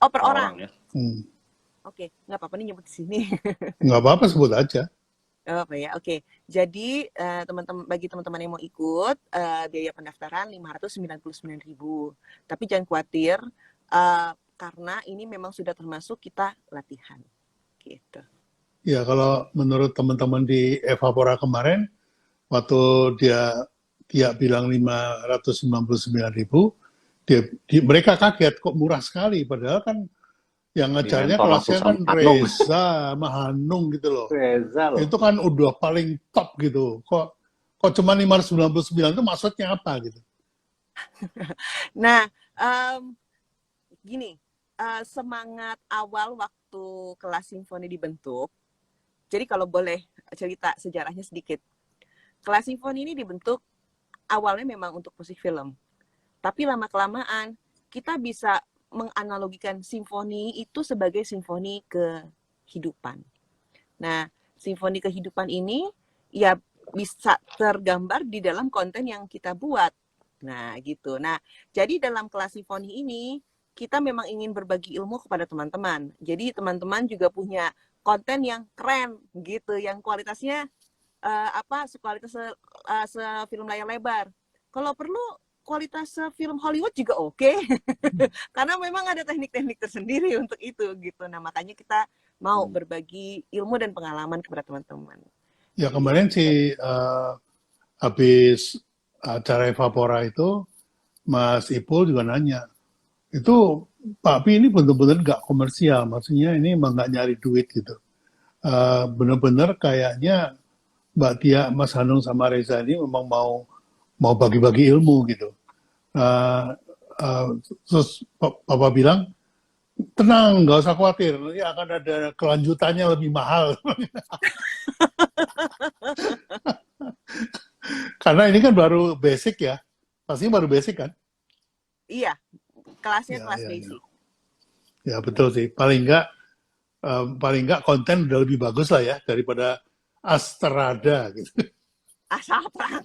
Oh, per orang ya. Oke, nggak apa-apa nih nyebut di sini. Nggak apa-apa, sebut aja. Apa ya? Oke. Jadi bagi teman-teman yang mau ikut, biaya pendaftaran 599.000. Tapi jangan khawatir, karena ini memang sudah termasuk kita latihan. Gitu. Ya, kalau menurut teman-teman di Evapora kemarin, waktu dia bilang 599.000, mereka kaget kok murah sekali, padahal kan yang ngajarnya kelasnya kan Reza sama Hanung gitu loh. Reza loh. Itu kan udah paling top gitu. Kok cuma 599 itu maksudnya apa gitu? Nah, gini, semangat awal waktu kelas simfoni dibentuk. Jadi kalau boleh cerita sejarahnya sedikit. Kelas simfoni ini dibentuk awalnya memang untuk musik film. Tapi lama-kelamaan kita bisa menganalogikan simfoni itu sebagai simfoni kehidupan. Nah, simfoni kehidupan ini ya bisa tergambar di dalam konten yang kita buat. Nah, gitu. Nah, jadi dalam kelas simfoni ini kita memang ingin berbagi ilmu kepada teman-teman. Jadi teman-teman juga punya konten yang keren gitu, yang kualitasnya kualitas film layar lebar. Kalau perlu kualitas film Hollywood juga oke. Karena memang ada teknik-teknik tersendiri untuk itu gitu. Nah, makanya kita mau berbagi ilmu dan pengalaman kepada teman-teman. Ya, kemarin sih habis acara Evapora itu Mas Ipul juga nanya, itu Pak Pi ini benar-benar nggak komersial, maksudnya ini emang nggak nyari duit gitu. Benar-benar kayaknya Mbak Tia, Mas Hanung sama Reza ini memang mau bagi-bagi ilmu gitu. Terus Papa bilang, tenang, nggak usah khawatir, nanti akan ada kelanjutannya lebih mahal. Karena ini kan baru basic ya, pastinya baru basic kan? Iya, kelasnya kelas basic. Ya betul sih, paling nggak konten udah lebih bagus lah ya daripada Astrada gitu. Asal terang.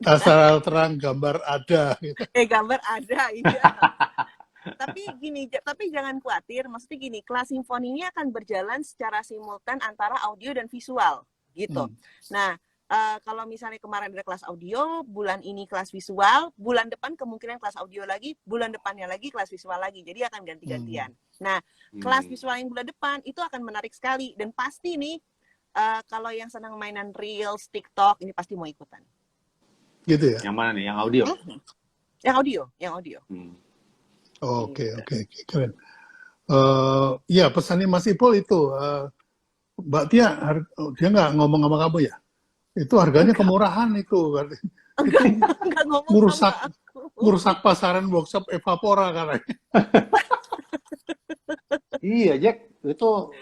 Asal terang gambar ada. Gitu. Gambar ada, iya. Tapi jangan khawatir, maksudnya gini, kelas simfoni ini akan berjalan secara simultan antara audio dan visual, gitu. Nah, kalau misalnya kemarin ada kelas audio, bulan ini kelas visual, bulan depan kemungkinan kelas audio lagi, bulan depannya lagi kelas visual lagi, jadi akan ganti-gantian. Nah, kelas visual yang bulan depan itu akan menarik sekali, dan pasti nih, kalau yang senang mainan Reels, TikTok, ini pasti mau ikutan. Gitu ya? Yang mana nih? Yang audio? Yang audio. Oke, keren. Ya, pesannya Mas Ipul itu, Mbak Tia, dia nggak ngomong sama kamu ya? Itu harganya kemurahan itu. Enggak ngomong merusak pasaran workshop Evapora katanya. Iya, Jack. Itu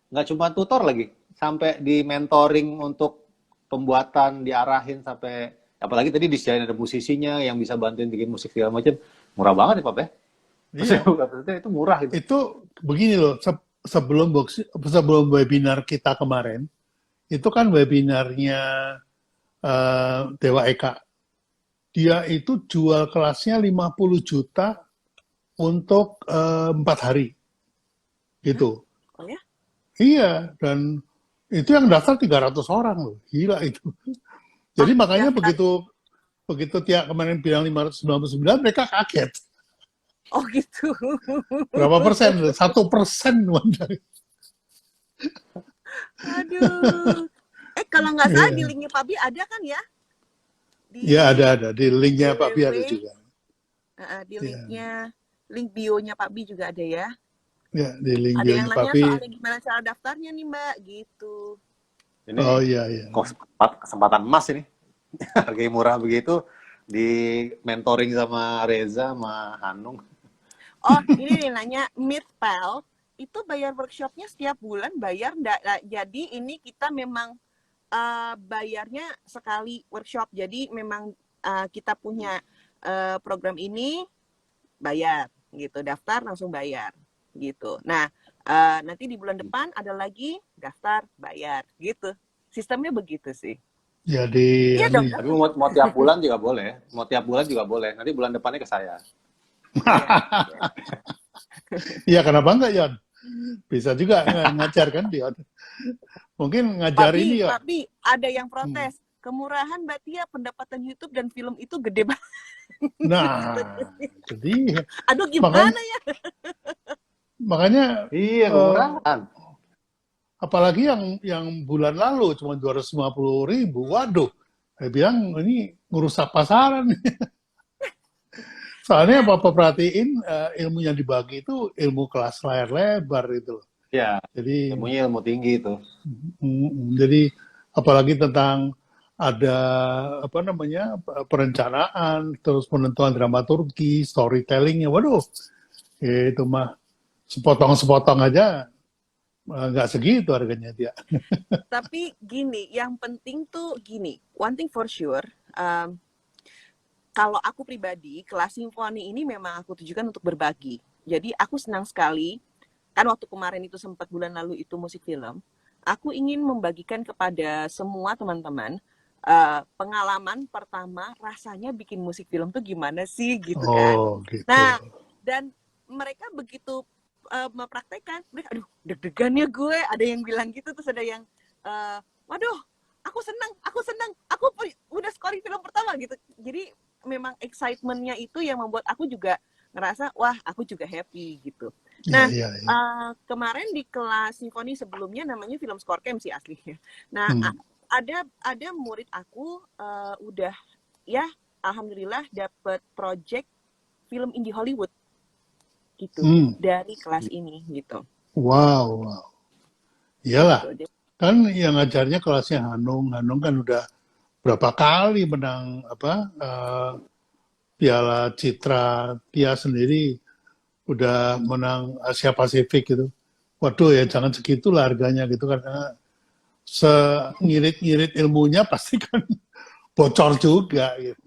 nggak cuma tutor lagi, sampai di mentoring untuk pembuatan diarahin sampai apalagi tadi disediain ada musisinya yang bisa bantuin bikin musik segala macam, murah banget ya Pak ya. Iya. Maksudnya itu murah itu. Itu begini loh, sebelum webinar kita kemarin, itu kan webinarnya Dewa Eka. Dia itu jual kelasnya 50 juta untuk 4 hari. Gitu. Oh ya? Iya, dan itu yang daftar 300 orang loh. Gila itu. Jadi makanya begitu Tia kemarin bilang 599, mereka kaget. Oh gitu. Berapa persen? 1%. Aduh. Kalau nggak salah di Iya. linknya Pak Bi ada kan ya? Ya ada. Di linknya Pak Bi ada www. juga. Di Iya. linknya, link bio-nya Pak Bi juga ada ya. Ya, di link Ada yang bio-nya Pak nanya Bi. soalnya gimana cara daftarnya nih Mbak, gitu. Ini Oh iya. kesempatan emas ini. Harganya murah begitu, di mentoring sama Reza sama Hanung. Oh, ini nih nanya Meetpal itu bayar workshopnya setiap bulan bayar enggak? Nah, jadi ini kita memang bayarnya sekali workshop. Jadi memang kita punya program ini bayar gitu, daftar langsung bayar gitu. Nah, nanti di bulan depan ada lagi daftar bayar gitu. Sistemnya begitu sih. Jadi Iya dong. Tapi mau tiap bulan juga boleh. Mau tiap bulan juga boleh. Nanti bulan depannya ke saya. Iya, kenapa enggak, Yon? Bisa juga ngajar kan, Yon? Mungkin ngajar ini, Yon. Tapi ada yang protes. Kemurahan Mbak Tia, pendapatan YouTube dan film itu gede banget. Nah, jadi Aduh, gimana ya? makanya Iya, kemurahan. apalagi yang bulan lalu cuma 250.000, waduh, saya bilang ini ngerusak pasaran. Soalnya apa perhatiin ilmu yang dibagi itu ilmu kelas layar lebar itu. Ya, Jadi ilmunya ilmu tinggi itu. jadi apalagi tentang ada apa namanya perencanaan, terus penentuan dramaturgi, storytellingnya, waduh, itu mah sepotong-sepotong aja nggak segitu harganya dia. Tapi gini, yang penting tuh gini, one thing for sure, kalau aku pribadi, kelas simfoni ini memang aku tujukan untuk berbagi. Jadi aku senang sekali, kan waktu kemarin itu sempat bulan lalu itu musik film, aku ingin membagikan kepada semua teman-teman pengalaman pertama rasanya bikin musik film tuh gimana sih gitu kan. Oh, gitu. Nah, dan mereka begitu mempraktekkan, mereka aduh deg-degannya gue, ada yang bilang gitu, terus ada yang waduh aku senang, aku udah scoring film pertama gitu. Jadi memang excitementnya itu yang membuat aku juga ngerasa wah aku juga happy gitu. Nah Iya. kemarin di kelas simfoni sebelumnya namanya film score camp sih aslinya. Nah ada murid aku udah ya alhamdulillah dapat project film indie Hollywood gitu dari kelas ini gitu. Wow. Iyalah. Gitu. Kan yang ngajarnya kelasnya Hanung kan udah berapa kali menang Piala Citra, Tia sendiri udah menang Asia Pasifik gitu. Waduh ya jangan segitulah harganya gitu karena sengirit-ngirit ilmunya pasti kan bocor juga gitu.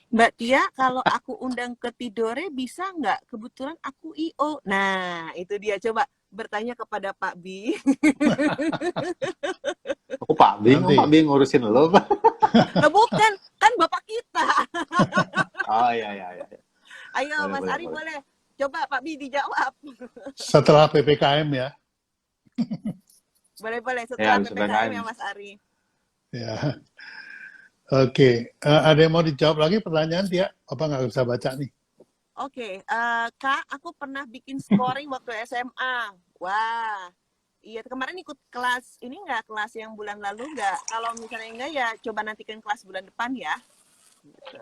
Mbak Tia, kalau aku undang ke Tidore bisa nggak? Kebetulan aku IO. Nah, itu dia. Coba bertanya kepada Pak Bi. Oh, Pak Bing ngurusin lo, Pak. Nah, bukan, kan Bapak kita. Oh iya. Ayo, Boleh, Mas Ari boleh. Coba Pak Bi dijawab. Setelah PPKM ya. Boleh. Setelah Ya, PPKM ya, Mas Ari. Ya. Oke. Ada yang mau dijawab lagi pertanyaan Tia? Apa nggak bisa baca nih? Oke, Kak, aku pernah bikin scoring waktu SMA. Wah, iya kemarin ikut kelas ini nggak, kelas yang bulan lalu nggak? Kalau misalnya enggak ya coba nantikan kelas bulan depan ya. Gitu.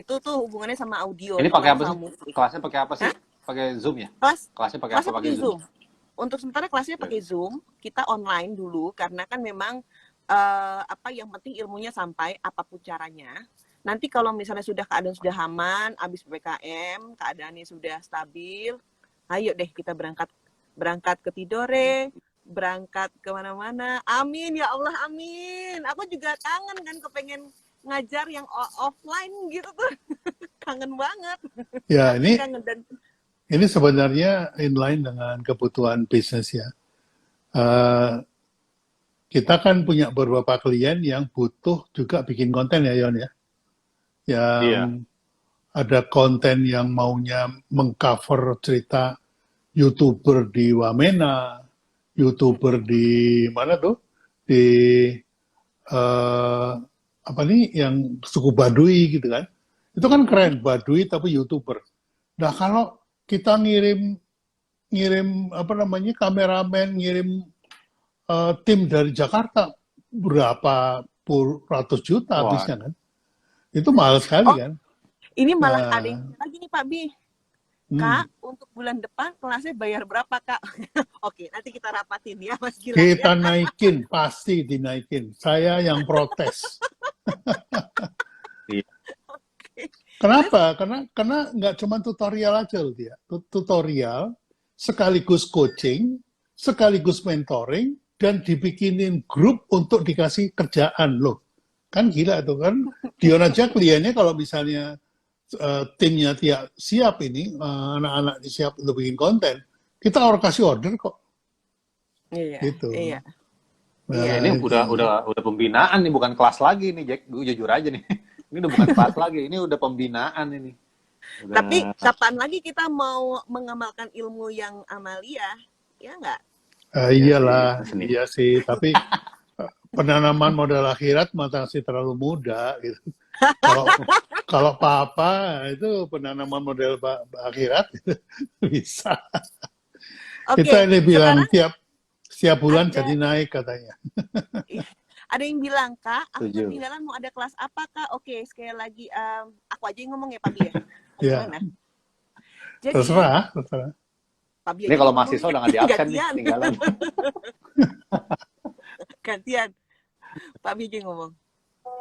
Itu tuh hubungannya sama audio. Ini pakai apa sih? Musik. Kelasnya pakai apa sih? Hah? Pakai Zoom ya? Kelasnya pakai apa? Pakai Zoom. Untuk sementara kelasnya pakai Zoom. Kita online dulu karena kan memang yang penting ilmunya sampai apapun caranya. Nanti kalau misalnya keadaan sudah aman, habis PPKM, keadaannya sudah stabil, ayo deh kita berangkat ke Tidore, berangkat kemana-mana. Amin ya Allah, amin. Aku juga kangen kan, kepengen ngajar yang offline gitu tuh. Kangen banget. Ya, Asli kangen. Dan ini sebenarnya inline dengan kebutuhan bisnis ya. Eh, kita kan punya beberapa klien yang butuh juga bikin konten ya, Yon ya. Yang Iya. ada konten yang maunya mengcover cerita YouTuber di Wamena, YouTuber di mana tuh? Di eh, apa nih yang suku Baduy gitu kan. Itu kan keren, Baduy tapi YouTuber. Nah, kalau kita ngirim ngirim apa namanya kameramen, ngirim tim dari Jakarta berapa ratus juta Wah, habisnya kan. Itu mahal sekali oh, kan. ini malah ada yang Nah, lagi nih Pak Bi. hmm, Kak, untuk bulan depan kelasnya bayar berapa, Kak? Oke, nanti kita rapatin ya, Mas Gilang ya. kita naikin, pasti dinaikin. Saya yang protes. iya. Terus, Kenapa? Karena nggak cuma tutorial aja loh dia. Tutorial sekaligus coaching, sekaligus mentoring, dan dibikinin grup untuk dikasih kerjaan loh. Kan gila tuh kan. Dion aja kliennya kalau misalnya timnya tiap siap ini, anak-anak siap untuk bikin konten, kita orang kasih order kok. iya, Gitu. iya, Ya, iya. ini Itu. udah pembinaan nih, bukan kelas lagi nih, Jack. Gue jujur aja nih. Ini udah bukan kelas lagi, ini udah pembinaan ini. Tapi Udah. kapan lagi kita mau mengamalkan ilmu yang amalia? Ya nggak? Iya Iyalah, sih, seni. iya sih. Tapi penanaman modal akhirat masih terlalu muda gitu. Kalau kalau papa itu penanaman model akhirat bisa. Kita Oke, ini bilang sekarang setiap bulan ada jadi naik katanya. ada yang bilang, Kak, aku Setuju. ketinggalan mau ada kelas apa, Kak? Oke, sekali lagi, aku aja yang ngomong ya, Pak Bi ya? Ya, Gimana? Jadi, terserah. Pak Bi Ini aja kalau yang ngomong mahasiswa ya. udah nggak di absen nih, Gantian, tinggalan. gantian. Pak Bi aja yang ngomong.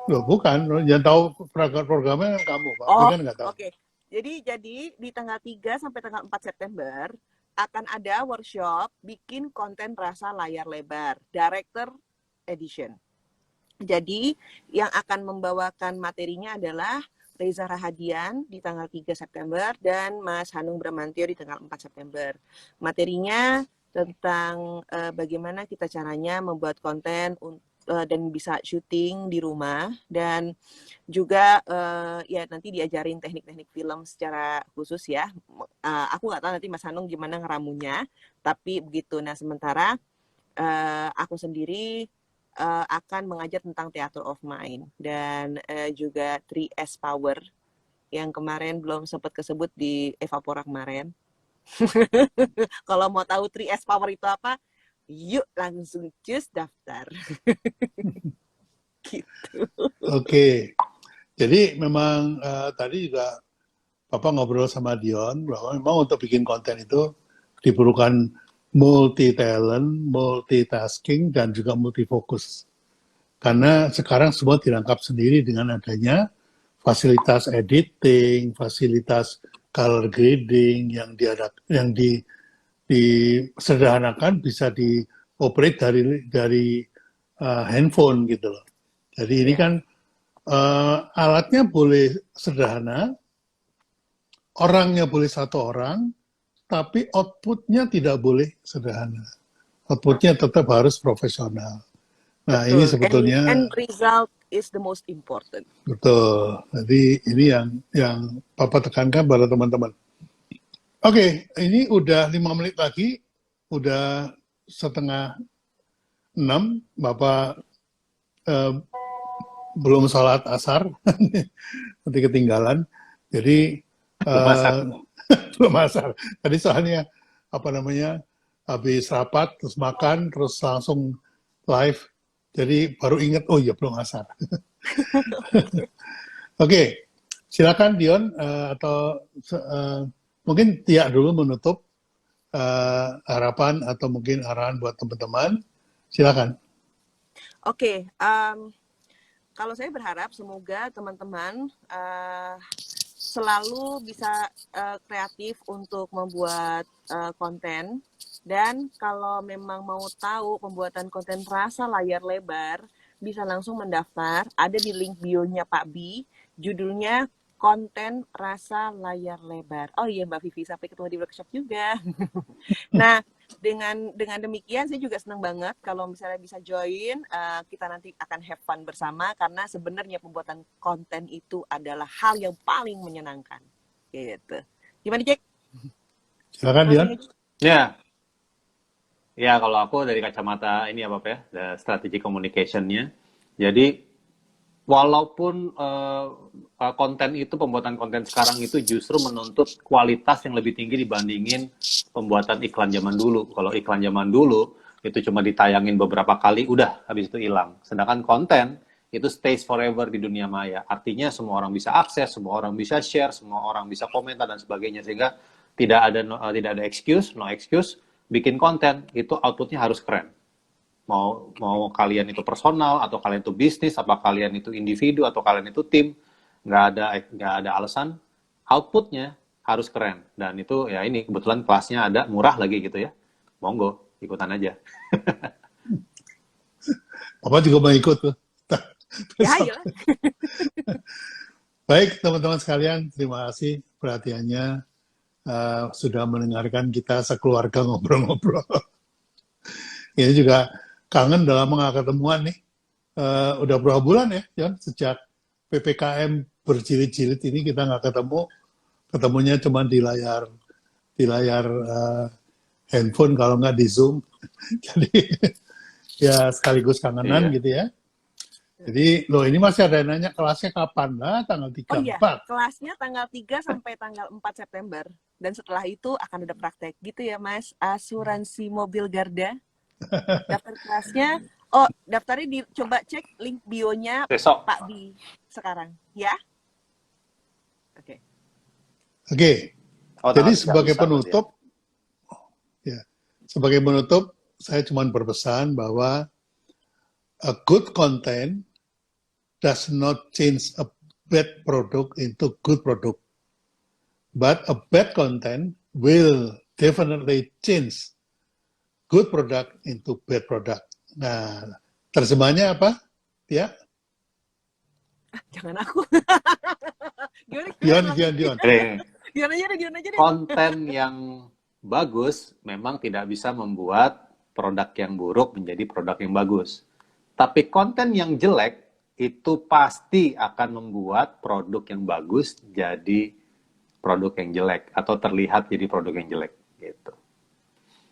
Loh, bukan, yang tahu programnya kan kamu, Pak. Dia Oh, kan nggak tahu. oke. Jadi di tanggal 3 sampai tanggal 4 September akan ada workshop bikin konten rasa layar lebar, Director Edition. Jadi yang akan membawakan materinya adalah Reza Rahadian di tanggal 3 September dan Mas Hanung Bramantyo di tanggal 4 September. Materinya tentang bagaimana kita caranya membuat konten dan bisa syuting di rumah, dan juga ya nanti diajarin teknik-teknik film secara khusus ya. Aku nggak tahu nanti Mas Hanung gimana ngeramunya, tapi begitu. Nah, sementara aku sendiri akan mengajar tentang Theater of Mind dan juga 3S Power yang kemarin belum sempat kesebut di Evapora kemarin. Kalau mau tahu 3S Power itu apa, yuk langsung cus daftar. Gitu. Oke, jadi memang tadi juga Papa ngobrol sama Dion bahwa memang untuk bikin konten itu diperlukan multi talent, multitasking, dan juga multifokus. Karena sekarang semua dirangkap sendiri dengan adanya fasilitas editing, fasilitas color grading yang disederhanakan bisa dioperate dari handphone gitu loh. Jadi ini Ya. kan alatnya boleh sederhana, orangnya boleh satu orang, tapi outputnya tidak boleh sederhana. Outputnya tetap harus profesional. Nah, ini Betul. sebetulnya And result is the most important. betul. Jadi ini yang Papa tekankan pada teman-teman. Oke, ini udah 5 menit lagi, udah 5:30. Bapak belum sholat asar, nanti ketinggalan. Jadi Belum masak. belum asar. Tadi soalnya habis rapat terus makan terus langsung live. Jadi baru ingat, oh iya belum asar. Oke, silakan Dion atau mungkin Tia dulu menutup harapan atau mungkin arahan buat teman-teman. Silakan. Oke, kalau saya berharap semoga teman-teman selalu bisa kreatif untuk membuat konten Dan kalau memang mau tahu pembuatan konten rasa layar lebar, bisa langsung mendaftar. Ada di link bio-nya Pak Bi, judulnya konten rasa layar lebar. Oh iya Mbak Vivi, sampai ketemu di workshop juga. Nah, dengan demikian saya juga senang banget kalau misalnya bisa join, kita nanti akan have fun bersama karena sebenarnya pembuatan konten itu adalah hal yang paling menyenangkan. Gitu. Gimana, Jack? Silakan Dion. Closing aja. Ya, ya kalau aku dari kacamata ini ya Bapak ya, strategi communication-nya. Jadi walaupun konten itu, pembuatan konten sekarang itu justru menuntut kualitas yang lebih tinggi dibandingin pembuatan iklan zaman dulu. Kalau iklan zaman dulu itu cuma ditayangin beberapa kali, udah habis itu hilang. Sedangkan konten itu stays forever di dunia maya. Artinya semua orang bisa akses, semua orang bisa share, semua orang bisa komentar dan sebagainya. Sehingga tidak ada excuse, no excuse. Bikin konten itu outputnya harus keren. Mau kalian itu personal atau kalian itu bisnis, apa kalian itu individu atau kalian itu tim, nggak ada alasan, outputnya harus keren. Dan itu ya ini kebetulan kelasnya ada murah lagi gitu ya, monggo ikutan aja. Bapak juga mau ikut tuh. Ya, ayolah. Baik teman-teman sekalian, terima kasih perhatiannya, sudah mendengarkan kita sekeluarga ngobrol-ngobrol. Ini juga kangen dalam nggak ketemuan nih. Udah berapa bulan ya, Jon? Sejak PPKM berjilid-jilid ini kita nggak ketemu. Ketemunya cuma di layar handphone kalau nggak di Zoom. Jadi ya sekaligus kangenan Iya. gitu ya. Jadi loh ini masih ada yang nanya kelasnya kapan? Nah, tanggal 3, Oh iya, 4. kelasnya tanggal 3 sampai tanggal 4 September. Dan setelah itu akan ada praktek. Gitu ya, Mas. Asuransi mobil Garda. Daftar kelasnya. Oh, daftarnya coba cek link bio-nya Besok. Pak Bi sekarang. Ya? Oke. Oke. Oh, Jadi tanggal 3 sebagai bisa, penutup, ya, sebagai penutup, saya cuma berpesan bahwa a good content does not change a bad product into good product, but a bad content will definitely change good product into bad product. Nah, terjemahnya apa? Ya, Jangan aku. Gimana? Dion. Gimana aja deh. Konten yang bagus memang tidak bisa membuat produk yang buruk menjadi produk yang bagus. Tapi konten yang jelek itu pasti akan membuat produk yang bagus jadi produk yang jelek atau terlihat jadi produk yang jelek gitu.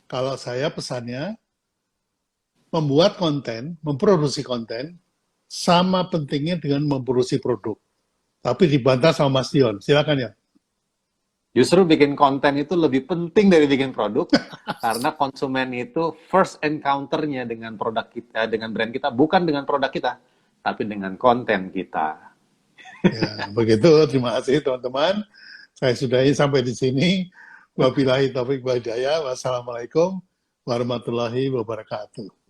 Kalau saya pesannya, membuat konten, memproduksi konten, sama pentingnya dengan memproduksi produk. Tapi dibantah sama Mas Dion. Silakan ya. Justru bikin konten itu lebih penting dari bikin produk karena konsumen itu first encounter-nya dengan produk kita, dengan brand kita, bukan dengan produk kita, tapi dengan konten kita. Ya, begitu. Terima kasih teman-teman. Saya sudahi sampai di sini. Wabillahi taufiq wal hidayah. Wassalamualaikum warahmatullahi wabarakatuh.